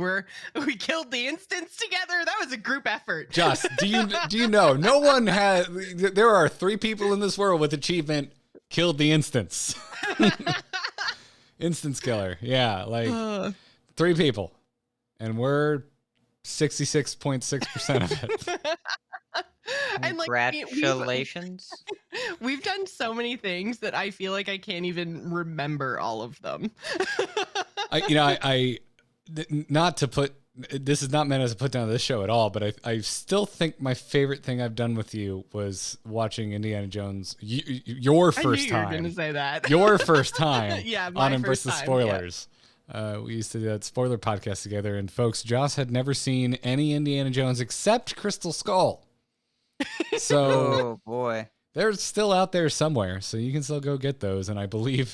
killed the instance together. That was a group effort. Just do you know no one has? There are 3 people in this world with achievement killed the instance. Instance killer, yeah, like 3 people, and we're 66.6% of it. And like, congratulations. We've done so many things that I feel like I can't even remember all of them. Not to put, this is not meant as a put down of this show at all, but I still think my favorite thing I've done with you was watching Indiana Jones. Your first time. You were going to say that. Your first time. Yeah, on Embrace the Spoilers. Yeah. We used to do that spoiler podcast together, and folks, Joss had never seen any Indiana Jones except Crystal Skull. So, oh boy, they're still out there somewhere, so you can still go get those. And I believe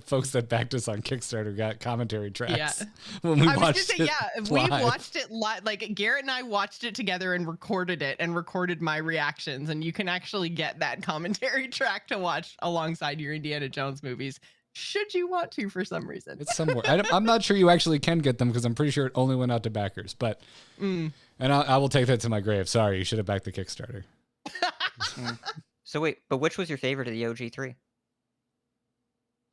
folks that backed us on Kickstarter got commentary tracks when we watched it. We watched it live. Like Garrett and I watched it together and recorded my reactions, and you can actually get that commentary track to watch alongside your Indiana Jones movies. Should you want to, for some reason. It's somewhere. I'm not sure you actually can get them because I'm pretty sure it only went out to backers. But and I will take that to my grave. Sorry, you should have backed the Kickstarter. So wait, but which was your favorite of the OG3?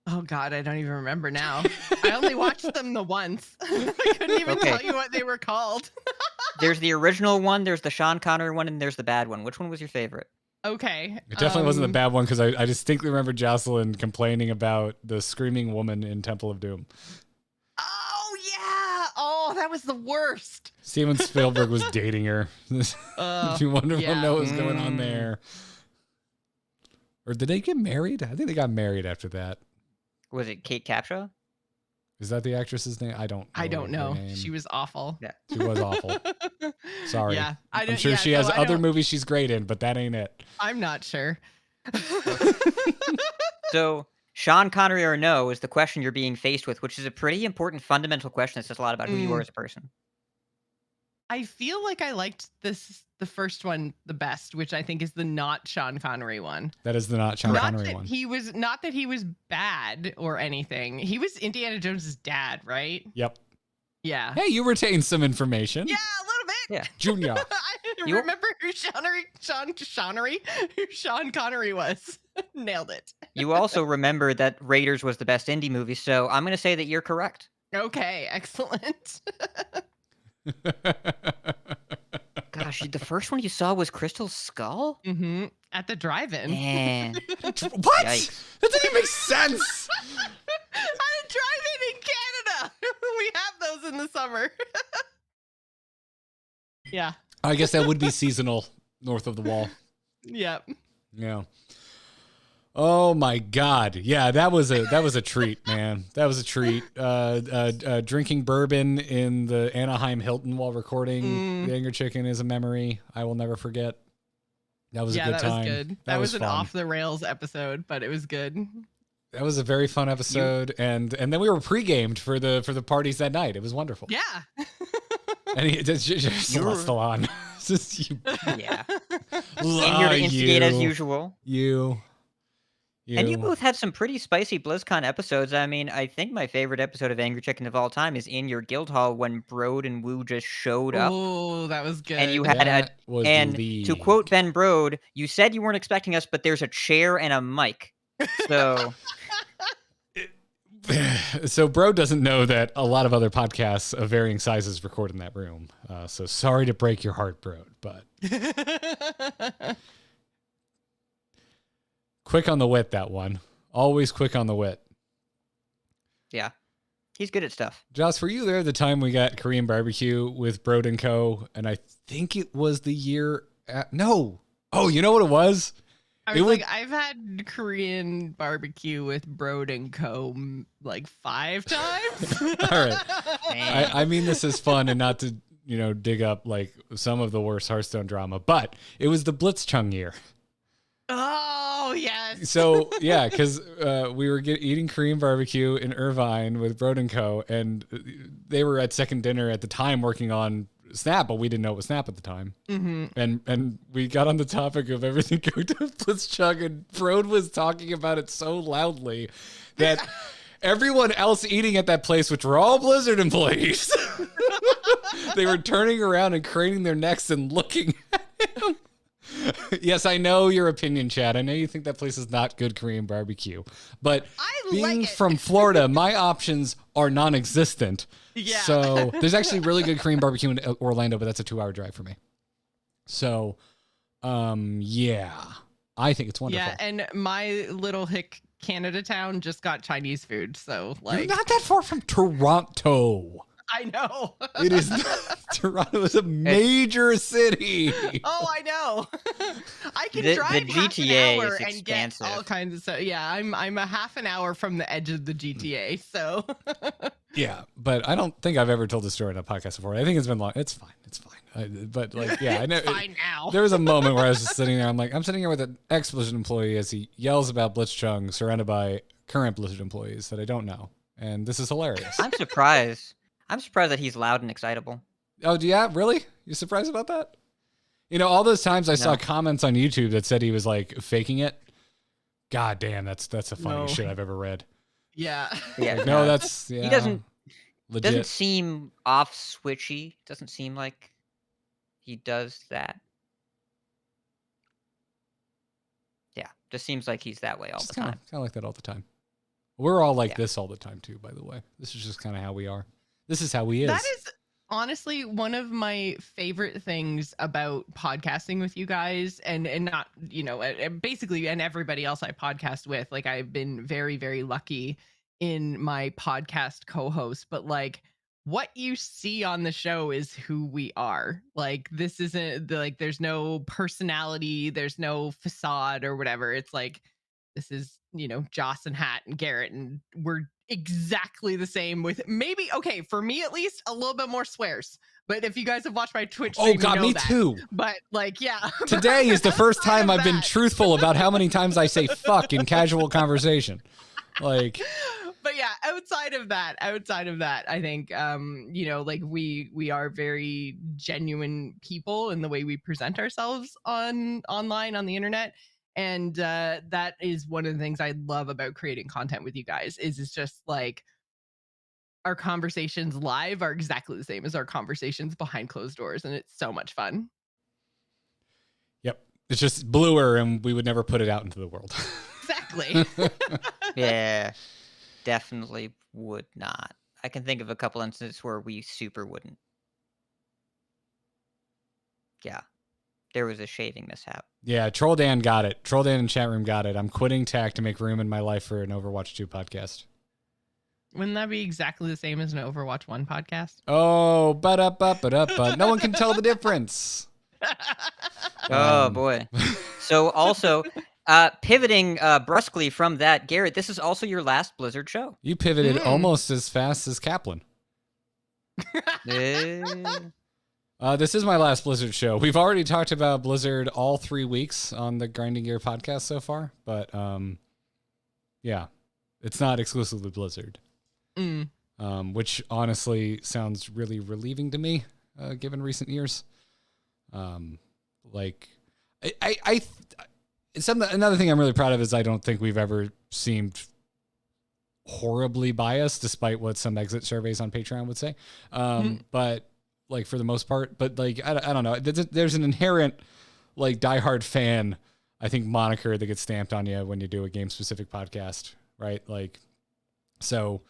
Oh God, I don't even remember now. I only watched them the once. I couldn't even tell you what they were called. there's the original one, there's the Sean Connery one, and there's the bad one. Which one was your favorite? Okay. It definitely wasn't the bad one because I distinctly remember Jocelyn complaining about the screaming woman in Temple of Doom. Oh yeah. Oh, that was the worst. Steven Spielberg was dating her. If you wonder what was going on there. Or did they get married? I think they got married after that. Was it Kate Capshaw? Is that the actress's name? I don't know. Her name. She was awful. Yeah. She was awful. Sorry. Yeah. I'm sure she has other movies she's great in, but that ain't it. I'm not sure. So, Sean Connery or no is the question you're being faced with, which is a pretty important fundamental question that says a lot about who you are as a person. I feel like I liked the first one the best, which I think is the not Sean Connery one. That is the not Sean Connery one. Not that he was bad or anything. He was Indiana Jones's dad, right? Yep. Yeah. Hey, you retained some information. Yeah, a little bit. Yeah. Junior. I remember who Sean Connery was. Nailed it. You also remember that Raiders was the best indie movie, so I'm going to say that you're correct. Okay, excellent. Gosh, the first one you saw was Crystal Skull? Mm-hmm. At the drive-in. Man. What? Yikes. That doesn't make sense. At a drive-in in Canada. We have those in the summer. Yeah. I guess that would be seasonal north of the wall. Yep. Yeah. Oh my God. Yeah, that was a treat, man. That was a treat. Drinking bourbon in the Anaheim Hilton while recording The Angry Chicken is a memory I will never forget. That was a good time. Was good. That was an fun. off the rails episode, but it was good. That was a very fun episode, and then we were pre-gamed for the parties that night. It was wonderful. Yeah. And you're still on. Yeah. And here to instigate as usual. You. And you both had some pretty spicy BlizzCon episodes. I mean, I think my favorite episode of Angry Chicken of all time is in your guild hall when Brode and Woo just showed up. Oh, that was good. And you had to quote Ben Brode, you said you weren't expecting us, but there's a chair and a mic. So So Brode doesn't know that a lot of other podcasts of varying sizes record in that room. So sorry to break your heart, Brode, but quick on the wit, that one. Always quick on the wit. Yeah. He's good at stuff. Joss, were you there the time we got Korean barbecue with Brode and Co? And I think it was the year... No. Oh, you know what it was? I've had Korean barbecue with Brode and Co. like 5 times. All right. I mean this is fun and not to, dig up like some of the worst Hearthstone drama, but it was the Blitzchung year. Oh, yes. So, yeah, because we were eating Korean barbecue in Irvine with Brode and Co. And they were at second dinner at the time working on Snap, but we didn't know it was Snap at the time. Mm-hmm. And we got on the topic of everything going to Blitzchung, and Brode was talking about it so loudly that everyone else eating at that place, which were all Blizzard employees, they were turning around and craning their necks and looking at him. Yes, I know your opinion, Chad. I know you think that place is not good Korean barbecue, but being from Florida, my options are non-existent. Yeah. So there's actually really good Korean barbecue in Orlando, but that's a 2-hour drive for me. So, yeah, I think it's wonderful. Yeah, and my little hick Canada town just got Chinese food, so You're not that far from Toronto. I know. It is Toronto is a major city. Oh, I know. I can drive the half GTA an hour is and get all kinds of stuff. Yeah, I'm a half an hour from the edge of the GTA, so. Yeah, but I don't think I've ever told this story on a podcast before. I think it's been long. It's fine. It's fine. But like, yeah, I know. It's fine now. There was a moment where I was just sitting there. I'm sitting here with an ex-Blizzard employee as he yells about Blitzchung, surrounded by current Blizzard employees that I don't know, and this is hilarious. I'm surprised. I'm surprised that he's loud and excitable. Oh, yeah, really? You surprised about that? All those times I saw comments on YouTube that said he was like faking it. God damn, that's the funniest shit I've ever read. Yeah. Yeah. Like, no, that's He doesn't legit. seem off switchy. Doesn't seem like he does that. Yeah, just seems like he's that way all the time. Kind of like that all the time. We're all like this all the time too, by the way. This is just kind of how we are. This is how he is. honestly, one of my favorite things about podcasting with you guys, and not, basically, and everybody else I podcast with, like, I've been very, very lucky in my podcast co-host, but like what you see on the show is who we are. Like, this isn't like, there's no personality, there's no facade or whatever. It's like, this is, Joss and Hat and Garrett, and we're exactly the same, with maybe, okay, for me at least, a little bit more swears. But if you guys have watched my Twitch Oh stream, you God, know me that. too. But like, yeah. Today is the first Outside time of I've been that- truthful about how many times I say fuck in casual conversation. Like, but yeah, outside of that, I think like, we are very genuine people in the way we present ourselves online on the internet. And that is one of the things I love about creating content with you guys, is it's just like, our conversations live are exactly the same as our conversations behind closed doors, and it's so much fun. yep, it's just bluer, and we would never put it out into the world. Exactly. Yeah, definitely would not. I can think of a couple instances where we super wouldn't. Yeah, there was a shaving mishap. Yeah, Troll Dan got it. Troll Dan in chat room got it. I'm quitting TAC to make room in my life for an Overwatch 2 podcast. Wouldn't that be exactly the same as an Overwatch 1 podcast? Oh, but no one can tell the difference. Oh boy. So also, pivoting brusquely from that, Garrett, this is also your last Blizzard show. You pivoted almost as fast as Kaplan. Eh, This is my last Blizzard show. We've already talked about Blizzard all 3 weeks on the Grinding Gear podcast so far, but yeah, it's not exclusively Blizzard, which honestly sounds really relieving to me, given recent years. Like, another thing I'm really proud of is I don't think we've ever seemed horribly biased, despite what some exit surveys on Patreon would say. But like, for the most part, but like, I don't know. There's an inherent, like, diehard fan, I think, moniker that gets stamped on you when you do a game specific podcast, right? Like, so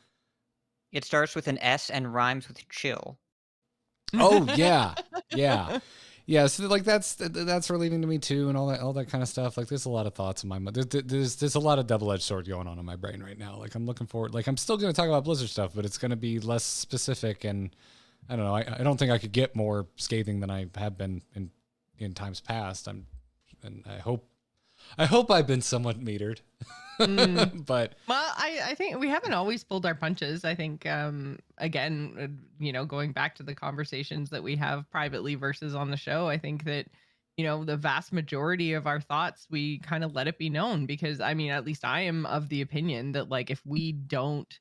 it starts with an S and rhymes with chill. oh yeah, yeah. Yeah, so like that's relieving to me too, and all that kind of stuff. Like, there's a lot of thoughts in my mind. There's a lot of double-edged sword going on in my brain right now. Like, I'm looking forward. Like, I'm still going to talk about Blizzard stuff, but it's going to be less specific, and I don't know. I don't think I could get more scathing than I have been in times past. And I hope I've been somewhat metered. But well, I think we haven't always pulled our punches. I think again, going back to the conversations that we have privately versus on the show, I think that the vast majority of our thoughts, we kind of let it be known, because I mean, at least I am of the opinion that, like, if we don't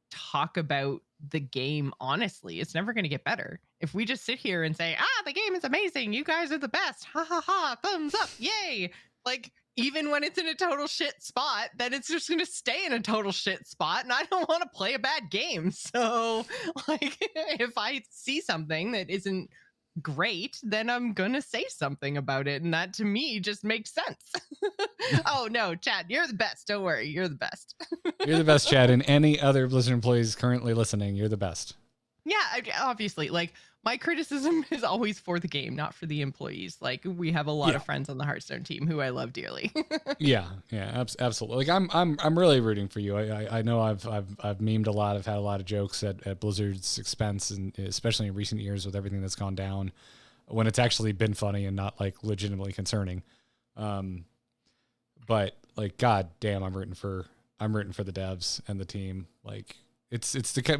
talk about the game honestly, it's never going to get better. If we just sit here and say, the game is amazing, you guys are the best, ha ha ha, thumbs up, yay, like, even when it's in a total shit spot, then it's just going to stay in a total shit spot, and I don't want to play a bad game. So, like, if I see something that isn't great, then I'm going to say something about it, and that to me just makes sense. Oh no, Chad, you're the best. Don't worry, you're the best. you're the best, Chad, and any other Blizzard employees currently listening, you're the best. Yeah, obviously, like, my criticism is always for the game, not for the employees. Like, we have a lot of friends on the Hearthstone team who I love dearly. yeah, absolutely. Like, I'm really rooting for you. I know I've memed a lot. I've had a lot of jokes at Blizzard's expense, and especially in recent years with everything that's gone down, when it's actually been funny and not, like, legitimately concerning. But, like, god damn, I'm rooting for the devs and the team. Like,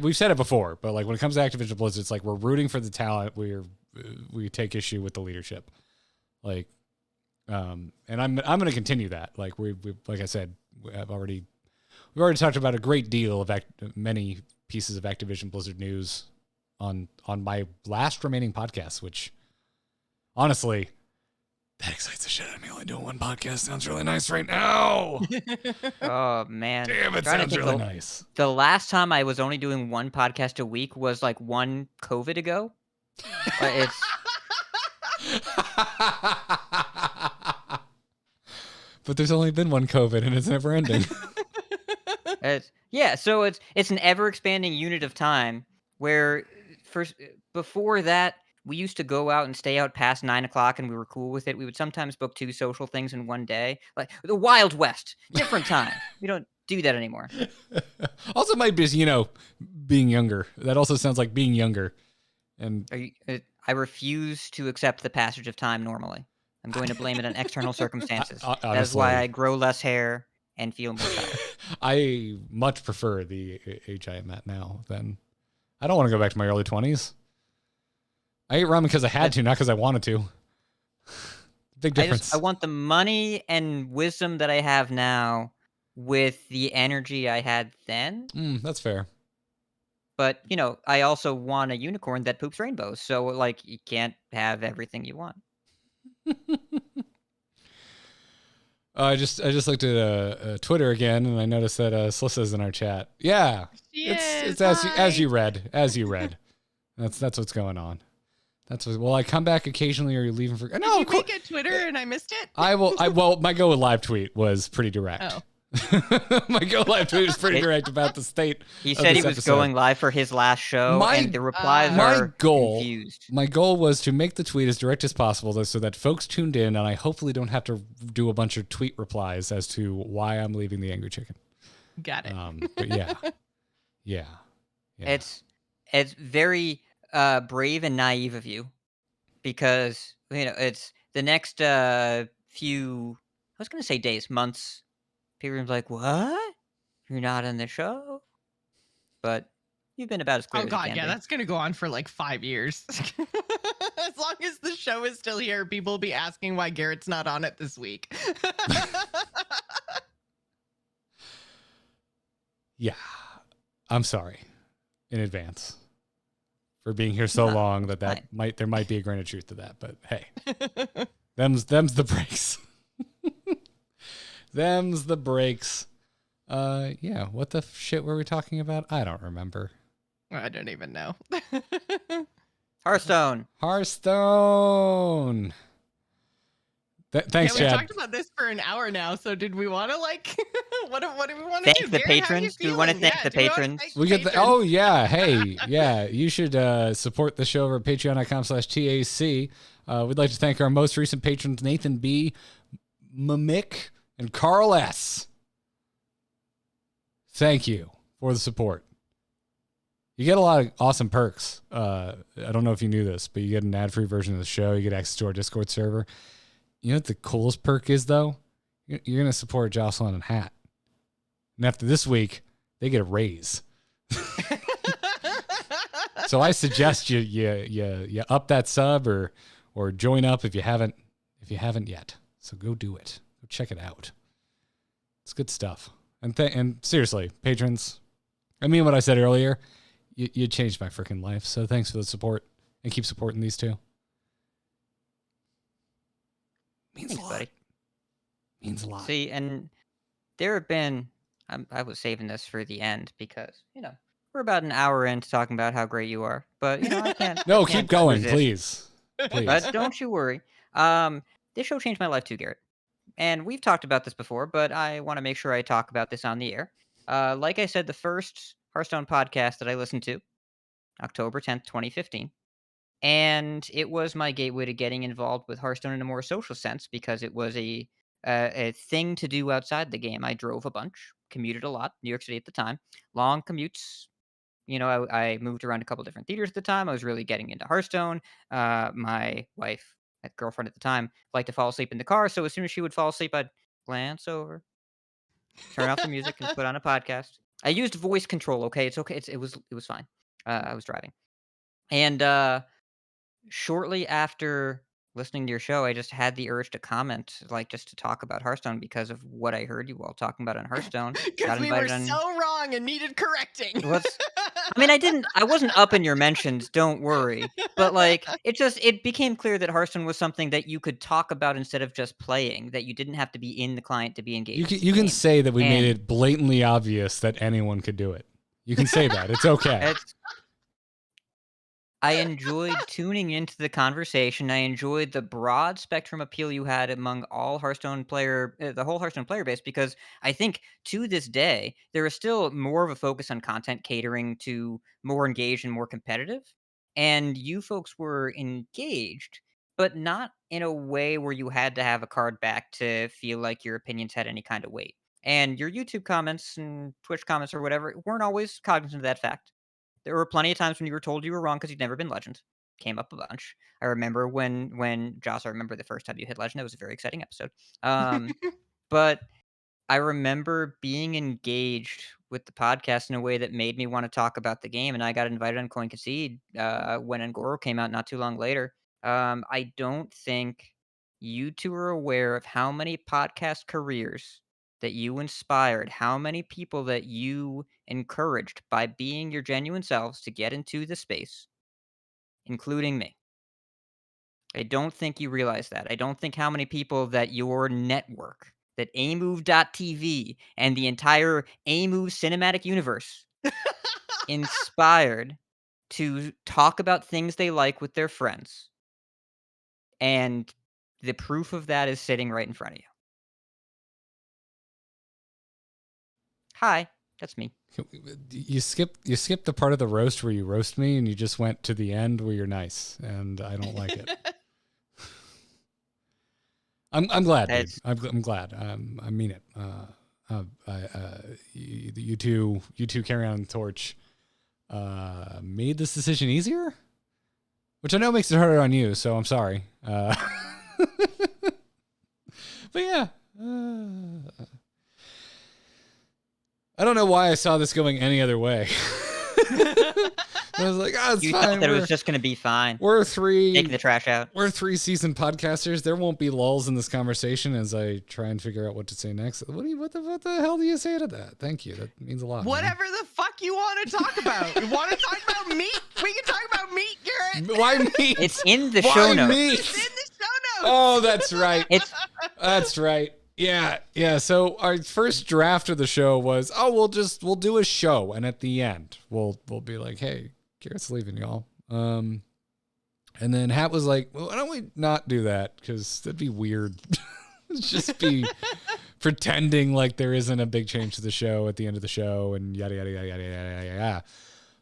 we've said it before, but, like, when it comes to Activision Blizzard, it's like, we're rooting for the talent. We take issue with the leadership. Like, and I'm going to continue that. Like, we like I said, we've already talked about a great deal of many pieces of Activision Blizzard news on my last remaining podcast, which, honestly, that excites the shit out of me. Only doing one podcast sounds really nice right now. Oh man, Damn, it sounds really nice. The last time I was only doing one podcast a week was like one COVID ago. It's but there's only been one COVID, and it's never ending. so it's an ever expanding unit of time where before that, we used to go out and stay out past 9 o'clock, and we were cool with it. We would sometimes book 2 social things in one day, like the Wild West, different time. We don't do that anymore. Also might be, being younger. That also sounds like being younger. And Are you I refuse to accept the passage of time normally. I'm going to blame it on external circumstances. That is why I honestly, grow less hair and feel more tired. I much prefer the age I am at now than I don't want to go back to my early 20s. I ate ramen because I had to, not because I wanted to. Big difference. I want the money and wisdom that I have now with the energy I had then. That's fair. But, I also want a unicorn that poops rainbows. So, like, you can't have everything you want. I just looked at Twitter again, and I noticed that Slissa's in our chat. Yeah, She it's is. as you Hi. read, That's what's going on. Well, I come back occasionally, or you're leaving for. Did No, you of course. make a Twitter and I missed it? Well, my go with live tweet was pretty direct. Oh. My go live tweet was pretty direct about the state. He of said he this was episode. going live for his last show, and the replies are confused. My goal was to make the tweet as direct as possible, so that folks tuned in, and I hopefully don't have to do a bunch of tweet replies as to why I'm leaving the Angry Chicken. Got it. But yeah. It's very brave and naive of you, because it's the next few. I was gonna say days, months. People are like, "What? You're not in the show?" But you've been about as clear Oh as you god, can yeah, be. that's gonna go on for like 5 years. As long as the show is still here, people will be asking why Garrett's not on it this week. Yeah. I'm sorry in advance for being here so No, long it's that fine. there might be a grain of truth to that, but hey, them's the breaks. Them's the breaks. Yeah, what the shit were we talking about? I don't remember. I don't even know. Hearthstone. Hearthstone. Thanks, Yeah, we Chad. talked about this for an hour now. So did we want to what do we want to Thank do? the Garrett, how are you patrons. Do we wanna feeling? thank Yeah, the do we wanna patrons? thank We get the patrons? hey, yeah, you should support the show over at patreon.com/TAC. We'd like to thank our most recent patrons, Nathan B, Mimic, and Carl S. Thank you for the support. You get a lot of awesome perks. I don't know if you knew this, but you get an ad-free version of the show. You get access to our Discord server. You know what the coolest perk is, though? You're going to support Jocelyn and Hat. And after this week, they get a raise. So I suggest you up that sub or join up if you haven't yet. So go do it. Go check it out. It's good stuff. And seriously, patrons, I mean what I said earlier. You changed my freaking life. So thanks for the support and keep supporting these two. Means Thanks, a lot. buddy. Means a lot. See, and there have been. I was saving this for the end because we're about an hour into talking about how great you are, but I can't. No, I keep can't going, resist. please. Please. But don't you worry. This show changed my life too, Garrett. And we've talked about this before, but I want to make sure I talk about this on the air. Like I said, the first Hearthstone podcast that I listened to, October 10th, 2015. And it was my gateway to getting involved with Hearthstone in a more social sense because it was a thing to do outside the game. I drove a bunch, commuted a lot, New York City at the time, long commutes. I moved around a couple different theaters at the time. I was really getting into Hearthstone. My wife, my girlfriend at the time, liked to fall asleep in the car. So as soon as she would fall asleep, I'd glance over, turn off the music, and put on a podcast. I used voice control. Okay, it's okay. It was fine. I was driving, and shortly after listening to your show, I just had the urge to comment, like, just to talk about Hearthstone because of what I heard you all talking about on Hearthstone. Because Got we were invited on. so wrong and needed correcting. What's I mean, I wasn't up in your mentions, don't worry. But, like, it became clear that Hearthstone was something that you could talk about instead of just playing, that you didn't have to be in the client to be engaged with the You can game. say that we made And it blatantly obvious that anyone could do it. You can say that. It's okay. it's I enjoyed tuning into the conversation. I enjoyed the broad spectrum appeal you had among all the whole Hearthstone player base, because I think to this day there is still more of a focus on content catering to more engaged and more competitive. and you folks were engaged, but not in a way where you had to have a card back to feel like your opinions had any kind of weight. And your YouTube comments and Twitch comments or whatever weren't always cognizant of that fact. There were plenty of times when you were told you were wrong because you'd never been legend. Came up a bunch. I remember when Joss, I remember the first time you hit legend. It was a very exciting episode. But I remember being engaged with the podcast in a way that made me wanna talk about the game, and I got invited on Coin Concede, when Ngoro came out not too long later. I don't think you 2 are aware of how many podcast careers that you inspired, how many people that you encouraged by being your genuine selves to get into the space, including me. I don't think you realize that. I don't think how many people that your network, that amove.tv and the entire amove cinematic universe inspired to talk about things they like with their friends. And the proof of that is sitting right in front of you. Hi, that's me. You skipped the part of the roast where you roast me, and you just went to the end where you're nice, and I don't like it. I'm glad, dude. That's I'm glad. I mean it. You two carry on the torch. Made this decision easier, which I know makes it harder on you. So I'm sorry. But yeah. I don't know why I saw this going any other way. I was like, oh, it's you fine. thought that it was just gonna be fine. We're Taking the trash out. We're 3 seasoned podcasters. There won't be lulls in this conversation as I try and figure out what to say next. What the hell do you say to that? Thank you. That means a lot. Whatever the fuck you want to talk about. You want to talk about meat? We can talk about meat, Garrett. Why meat? It's in the Why show notes. meat? It's in the show notes. Oh, that's right. It's right. Yeah. So our first draft of the show was, we'll do a show, and at the end we'll be like, hey, Garrett's leaving, y'all. And then Hat was like, well, why don't we not do that? Because that'd be weird. Just be pretending like there isn't a big change to the show at the end of the show, and yada yada yada yada yada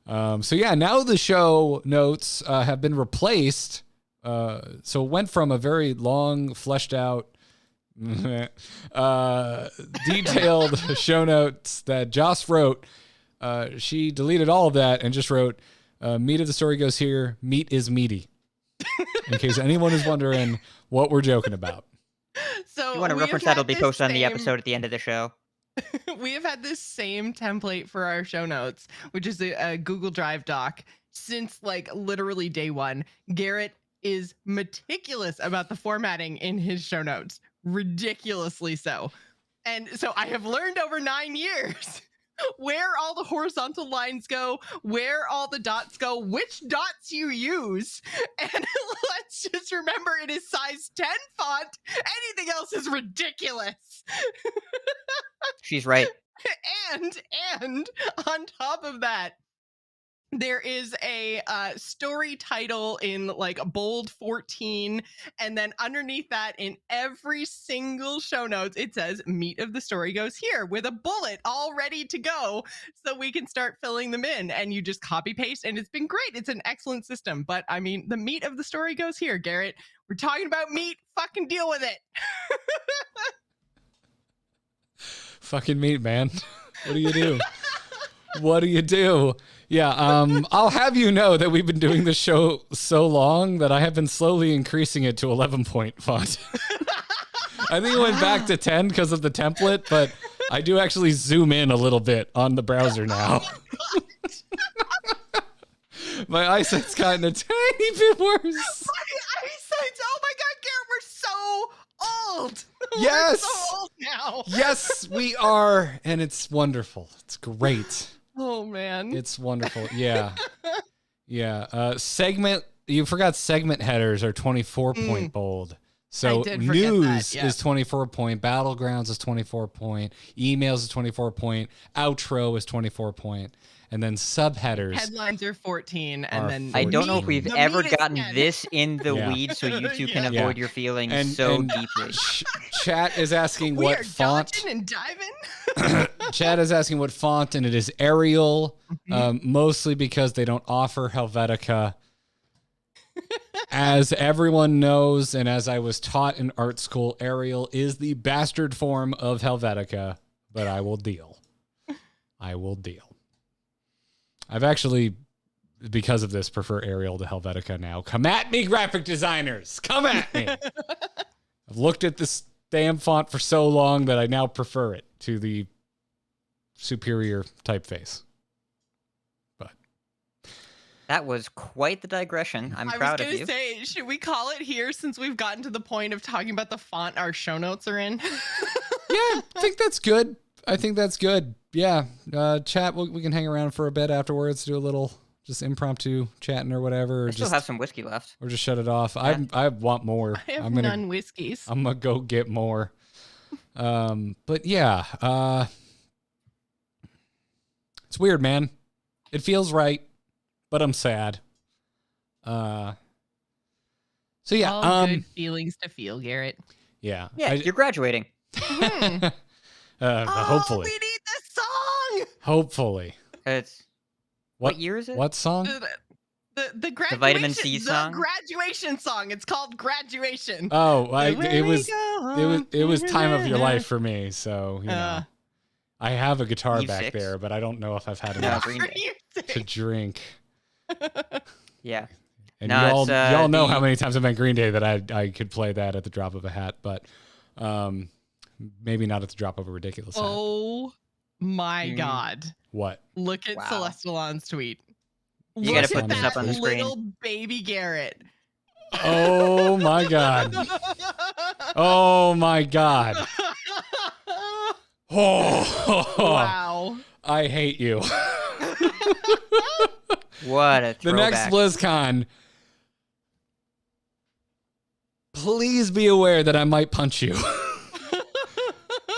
yada. So yeah, now the show notes have been replaced. So it went from a very long, fleshed out, detailed show notes that Joss wrote. She deleted all of that and just wrote, meat of the story goes here. Meat is meaty. In case anyone is wondering what we're joking about. So you want to reference that'll be posted on the episode at the end of the show. We have had this same template for our show notes, which is a Google Drive doc, since like literally day one. Garrett is meticulous about the formatting in his show notes, ridiculously so. And so I have learned over 9 years where all the horizontal lines go, where all the dots go, which dots you use. And let's just remember it is size 10 font. Anything else is ridiculous. She's right. And on top of that, there is a story title in like bold 14, and then underneath that in every single show notes it says meat of the story goes here with a bullet all ready to go so we can start filling them in, and you just copy paste, and it's been great. It's an excellent system. But I mean, the meat of the story goes here, Garrett. We're talking about meat. Fucking deal with it. Fucking meat, man. What do you do? What do you do? Yeah, I'll have you know that we've been doing this show so long that I have been slowly increasing it to 11-point font. I think it went back to 10 because of the template, but I do actually zoom in a little bit on the browser now. My eyesight's gotten a tiny bit worse. My eyesight's, oh my God, Garrett, we're so old. Yes. We're so old now. Yes, we are, and it's wonderful. It's great. Oh man, it's wonderful. Yeah. Segment. You forgot segment headers are 24-point bold. So news is 24-point. Battlegrounds is 24-point. Emails is 24-point. Outro is 24-point. And then subheaders. Headlines are 14, and then I don't know if we've ever gotten this in the weeds, so you two can avoid your feelings so deeply. Chat is asking we what are font. dodging and diving. Chat is asking what font, and it is Arial, mostly because they don't offer Helvetica. As everyone knows, and as I was taught in art school, Ariel is the bastard form of Helvetica, but I will deal. I will deal. I've actually, because of this, prefer Ariel to Helvetica now. Come at me, graphic designers! Come at me! I've looked at this damn font for so long that I now prefer it to the superior typeface. But That was quite the digression. I'm proud of I you. was going to say, should we call it here since we've gotten to the point of talking about the font our show notes are in? yeah, I think that's good. Yeah. Chat, we can hang around for a bit afterwards, do a little just impromptu chatting or whatever. Or I still have some whiskey left. Or just shut it off. Yeah. I want more. I have none whiskeys. I'm going to go get more. But yeah, it's weird, man. It feels right, but I'm sad. So yeah, all good feelings to feel, Garrett. Yeah. You're graduating. Hopefully. We need this song. Hopefully. It's what year is it? What song? The graduation, Vitamin C song? The graduation song. It's called Graduation. Oh, it was time of your life for me, so you know. I have a guitar back there, but I don't know if I've had enough to drink. Yeah. And y'all know how many times I've been Green Day that I could play that at the drop of a hat, but maybe not at the drop of a ridiculous hat. Oh my God. What? Look at Celestalon's tweet. You got to put this up on the screen. Little baby Garrett. Oh my God. Oh my God. Oh, wow. I hate you. What a throwback. The next BlizzCon, please be aware that I might punch you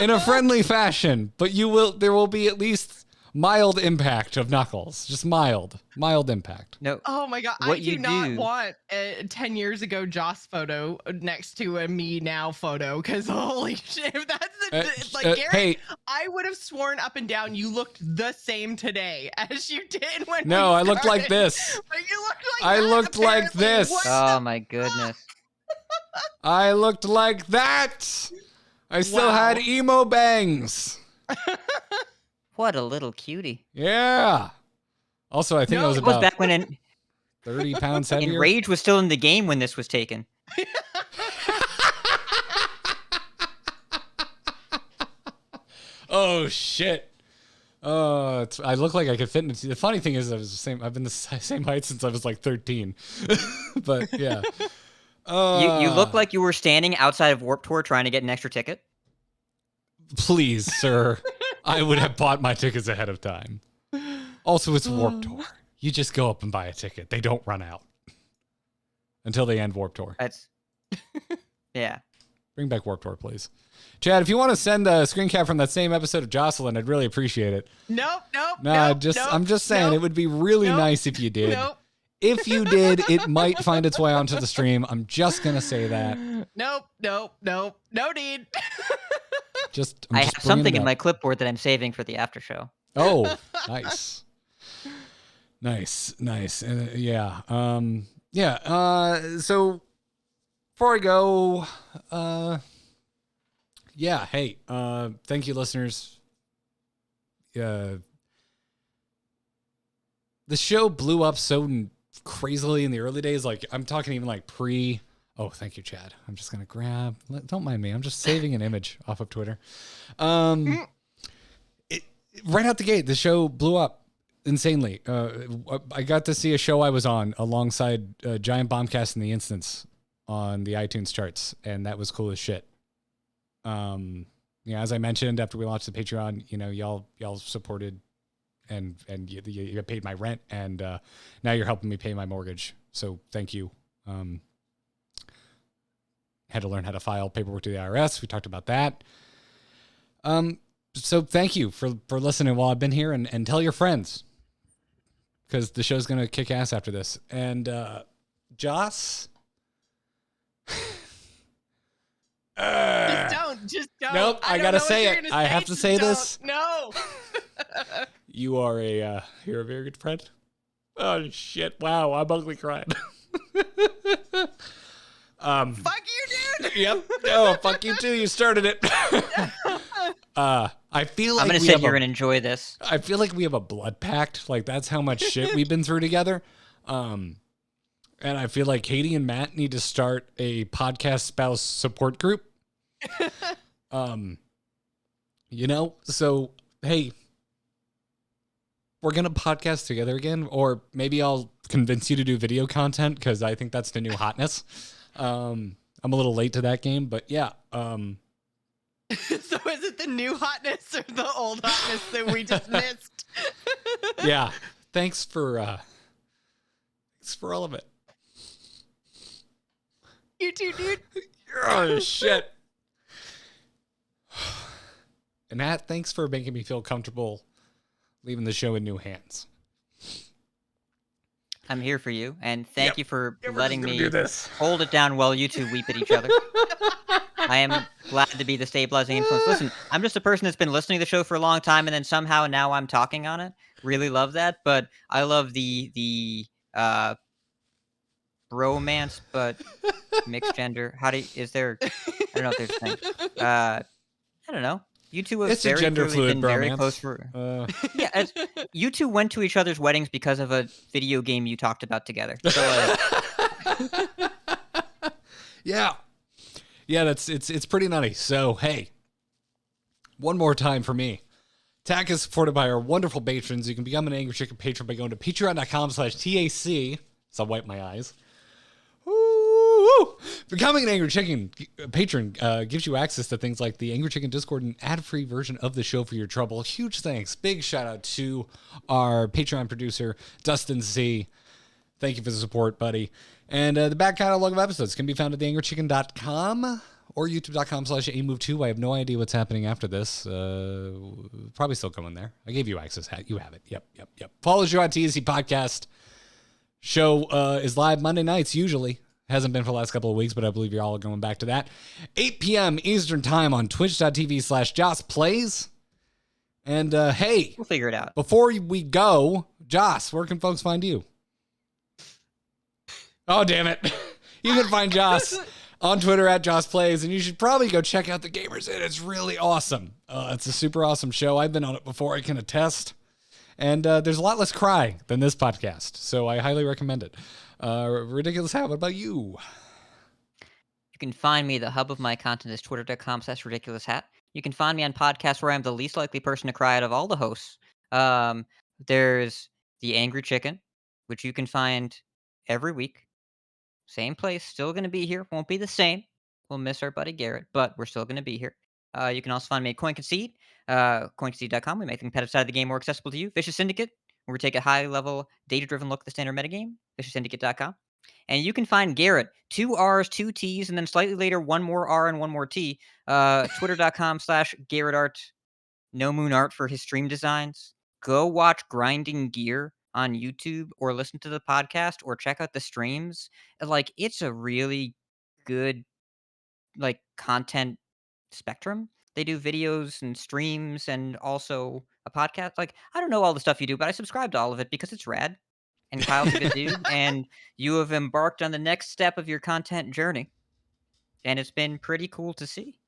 in a friendly fashion, but there will be at least mild impact of knuckles. Just mild impact. No. Oh my God. I do not want a 10 years ago Joss photo next to a me now photo, because holy shit, if that's Garrett, hey, I would have sworn up and down you looked the same today as you did when no, I looked like this. But you looked like I that, looked like apparently. this. Oh my goodness. I looked like that. I still had emo bangs. What a little cutie. Yeah. Also, I think I was about back when 30 pounds heavier. And Rage was still in the game when this was taken. Oh shit. I look like I could fit into. The funny thing is, I've been the same height since I was like 13. But yeah. You look like you were standing outside of Warped Tour trying to get an extra ticket. Please, sir. I would have bought my tickets ahead of time. Also, it's Warped Tour. You just go up and buy a ticket. They don't run out until they end Warped Tour. That's yeah. Bring back Warped Tour, please. Chad, if you want to send a screen cap from that same episode of Jocelyn, I'd really appreciate it. Nope. I'm just saying it would be really nice if you did. If you did, it might find its way onto the stream. I'm just gonna say that. Nope. No need. I have something in my clipboard that I'm saving for the after show. Oh, nice. Yeah. So before I go, hey, thank you, listeners. The show blew up so crazily in the early days. Like, I'm talking even like pre. Oh, thank you, Chad. I'm just going to grab. Don't mind me. I'm just saving an image off of Twitter. Right out the gate, the show blew up insanely. I got to see a show I was on alongside Giant Bombcast and the Instance on the iTunes charts, and that was cool as shit. As I mentioned, after we launched the Patreon, y'all supported and you paid my rent, and now you're helping me pay my mortgage. So thank you. Had to learn how to file paperwork to the IRS. We talked about that. So thank you for listening while I've been here, and tell your friends, because the show's going to kick ass after this. And Joss? Just don't. Nope, I got to say it. I have to say this. No. You're a very good friend. Oh, shit. Wow, I'm ugly crying. Fuck you, dude. Yep. Oh, fuck you too. You started it. I feel like I'm gonna sit here and enjoy this. I feel like we have a blood pact. Like that's how much shit we've been through together. And I feel like Katie and Matt need to start a podcast spouse support group. So hey, we're gonna podcast together again, or maybe I'll convince you to do video content because I think that's the new hotness. I'm a little late to that game, but yeah. So is it the new hotness or the old hotness that we just missed? Yeah. Thanks for all of it. You too, dude. Oh shit. And Matt, thanks for making me feel comfortable leaving the show in new hands. I'm here for you, and thank you for letting me do this. hold it down while you two weep at each other. I am glad to be the stabilizing influence. Listen, I'm just a person that's been listening to the show for a long time, and then somehow now I'm talking on it. Really love that, but I love the bromance, but mixed gender. Is there? I don't know if there's a thing. I don't know. You two have It's a very gender clearly fluid been very bromance. close for. Yeah, you two went to each other's weddings because of a video game you talked about together. So, Yeah. Yeah, it's pretty nutty. So, hey, one more time for me. TAC is supported by our wonderful patrons. You can become an Angry Chicken patron by going to patreon.com/TAC. So I'll wipe my eyes. Ooh. Becoming an Angry Chicken patron gives you access to things like the Angry Chicken Discord and ad-free version of the show for your trouble. Huge thanks. Big shout out to our Patreon producer, Dustin C. Thank you for the support, buddy. And the back catalog of episodes can be found at theangrychicken.com or youtube.com/amove2. I have no idea what's happening after this. Probably still going there. I gave you access. You have it. Yep. Follow the show on TSC Podcast. Show is live Monday nights, usually. Hasn't been for the last couple of weeks, but I believe you're all going back to that. 8 p.m. Eastern Time on twitch.tv/JossPlays. And hey, we'll figure it out. Before we go, Joss, where can folks find you? Oh, damn it. You can find Joss on Twitter at JossPlays, and you should probably go check out The Gamers Inn. It's really awesome. It's a super awesome show. I've been on it before. I can attest. And there's a lot less cry than this podcast, so I highly recommend it. Ridiculous Hat, what about you? You can find me. The hub of my content is twitter.com/ridiculoushat. You can find me on podcasts where I'm the least likely person to cry out of all the hosts. There's The Angry Chicken, which you can find every week. Same place, still going to be here. Won't be the same. We'll miss our buddy Garrett, but we're still going to be here. You can also find me at Coin Conceit, coinconceit.com. We make the competitive side of the game more accessible to you. Vicious Syndicate, where we take a high-level, data-driven look at the standard metagame, vicioussyndicate.com. And you can find Garrett, 2 R's, 2 T's, and then slightly later, 1 more R and 1 more T, twitter.com/GarrettArt, No Moon Art for his stream designs. Go watch Grinding Gear on YouTube or listen to the podcast or check out the streams. Like, it's a really good, content spectrum. They do videos and streams and also a podcast. Like, I don't know all the stuff you do, but I subscribe to all of it because it's rad. And Kyle's a good dude, and you have embarked on the next step of your content journey. And it's been pretty cool to see.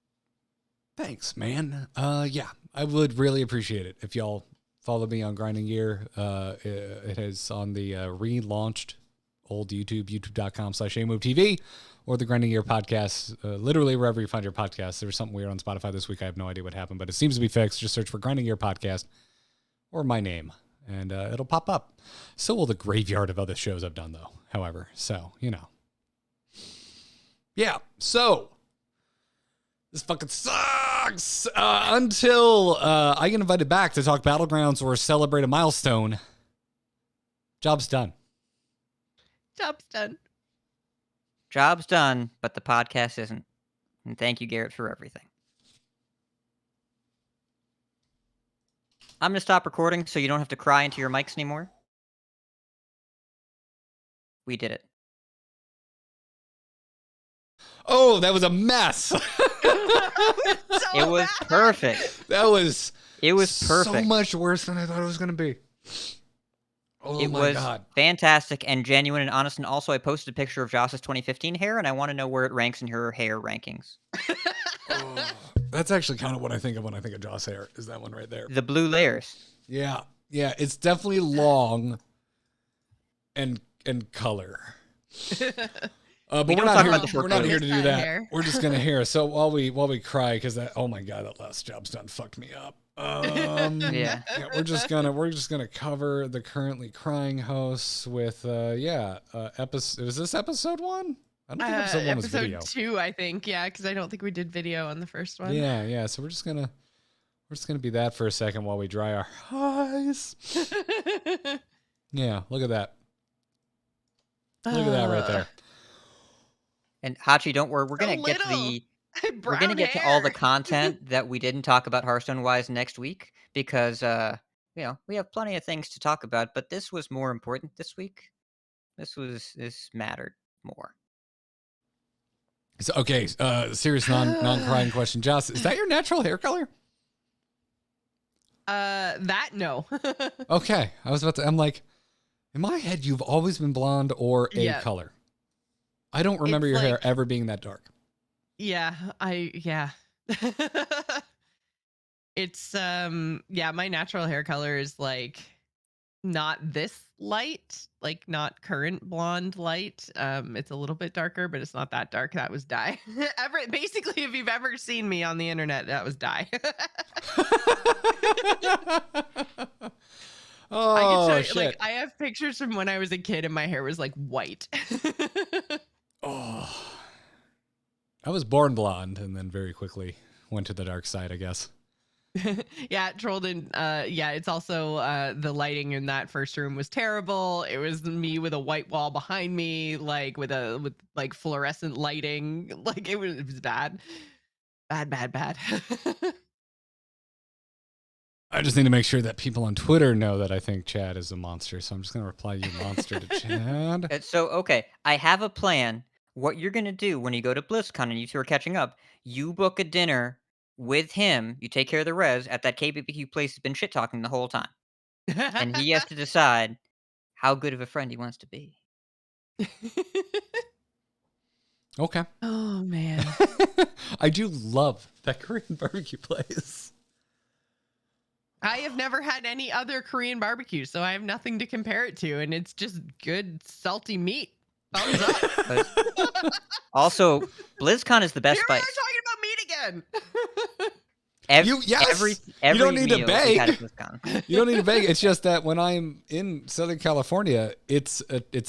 Thanks, man. Yeah, I would really appreciate it if y'all follow me on Grinding Gear. It is on the relaunched old YouTube, youtube.com/AMoveTV, or the Grinding Gear podcast, literally wherever you find your podcast. There was something weird on Spotify this week. I have no idea what happened, but it seems to be fixed. Just search for Grinding Gear podcast or my name, and it'll pop up. So will the graveyard of other shows I've done, though, however. So, Yeah, so this fucking sucks. Until I get invited back to talk Battlegrounds or celebrate a milestone, job's done. Job's done. Job's done, but the podcast isn't. And thank you, Garrett, for everything. I'm going to stop recording so you don't have to cry into your mics anymore. We did it. Oh, that was a mess. It was perfect. That was perfect. So much worse than I thought it was going to be. Oh It my was god. fantastic and genuine and honest, and also I posted a picture of Joss's 2015 hair, and I wanna know where it ranks in her hair rankings. Oh, that's actually kind of what I think of when I think of Joss hair. Is that one right there? The blue layers. Yeah, yeah. It's definitely long and color. But We we're don't not talk here. about the short We're not photos. here to do That that. hair. We're just gonna hear. So while we cry because that. Oh my god, that last job's done fucked me up. Yeah. Yeah, we're just gonna cover the currently crying hosts with episode. Was this episode 1? I don't think episode 1 was Episode video. 2, I think. Yeah, because I don't think we did video on the first one. Yeah. So we're just gonna be that for a second while we dry our eyes. Yeah, look at that. Look at that right there. And Hachi, don't worry, we're So gonna get to little. we're gonna Brown get to all the hair. content that we didn't talk about Hearthstone-wise next week because, we have plenty of things to talk about, but this was more important this week. This mattered more. So, okay, serious non-crying question. Joss, is that your natural hair color? That no. Okay, I'm like, in my head, you've always been blonde or a Yeah. color. I don't remember It's your hair like- ever being that dark. Yeah. It's my natural hair color is like not this light, like not current blonde light. It's a little bit darker, but it's not that dark. That was dye. Basically, if you've ever seen me on the internet, that was dye. Oh, I can show you, shit. like I have pictures from when I was a kid and my hair was like white. Oh. I was born blonde and then very quickly went to the dark side, I guess. Yeah, trolled in. It's also the lighting in that first room was terrible. It was me with a white wall behind me, like with like fluorescent lighting. Like it was bad, bad. I just need to make sure that people on Twitter know that I think Chad is a monster, so I'm just going to reply you monster to Chad. So, okay, I have a plan. What you're gonna do when you go to BlizzCon and you 2 are catching up, you book a dinner with him, you take care of the res at that KBBQ place he's been shit-talking the whole time, and he has to decide how good of a friend he wants to be. Okay. Oh man. I do love that Korean barbecue place. I have never had any other Korean barbecue, so I have nothing to compare it to, and it's just good salty meat. Thumbs up. But also, BlizzCon is the best Here we are spice. talking about meat again. Yes! Every You don't need to meal we had beg. at BlizzCon. You don't need to beg. It's just that when I'm in Southern California, it's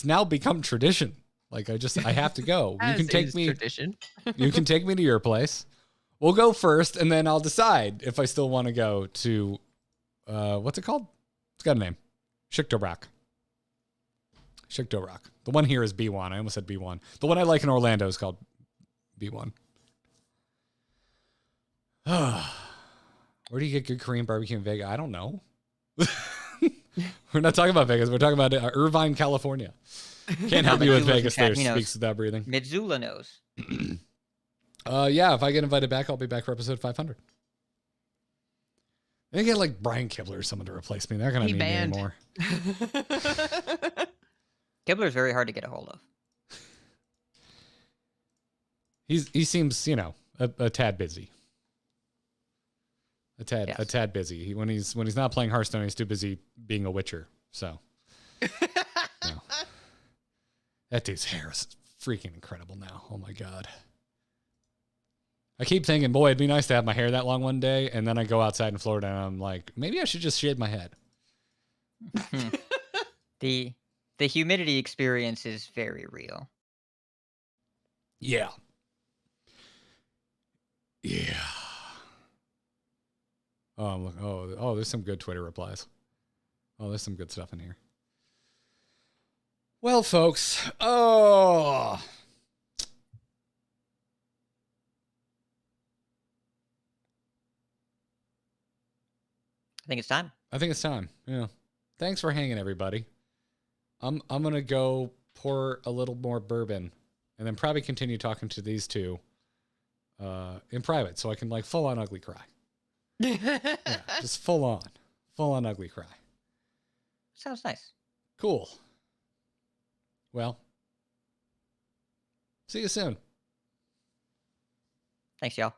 now become tradition. Like I have to go. You As can take is me. tradition. You can take me to your place. We'll go first, and then I'll decide if I still want to go to what's it called? It's got a name. Shiktorak. The one here is B1. I almost said B1. The one I like in Orlando is called B1. Where do you get good Korean barbecue in Vegas? I don't know. We're not talking about Vegas. We're talking about Irvine, California. Can't help you with Vegas there. He knows. Speaks without breathing. Mitsula knows. Yeah, if I get invited back, I'll be back for episode 500. They get like Brian Kibler or someone to replace me. They're not going to need me anymore. Kibler's very hard to get a hold of. He seems, a tad busy. A Yes. tad busy. When he's not playing Hearthstone, he's too busy being a Witcher. So, no. That dude's hair is freaking incredible now. Oh my god. I keep thinking, boy, it'd be nice to have my hair that long one day, and then I go outside in Florida and I'm like, maybe I should just shave my head. The humidity experience is very real. Yeah. Yeah. Oh, look. Oh, there's some good Twitter replies. Oh, there's some good stuff in here. Well, folks. Oh. I think it's time. I think it's time. Yeah. Thanks for hanging, everybody. I'm gonna go pour a little more bourbon, and then probably continue talking to these two in private, so I can like full on ugly cry. Yeah, just full on ugly cry. Sounds nice. Cool. Well, see you soon. Thanks, y'all.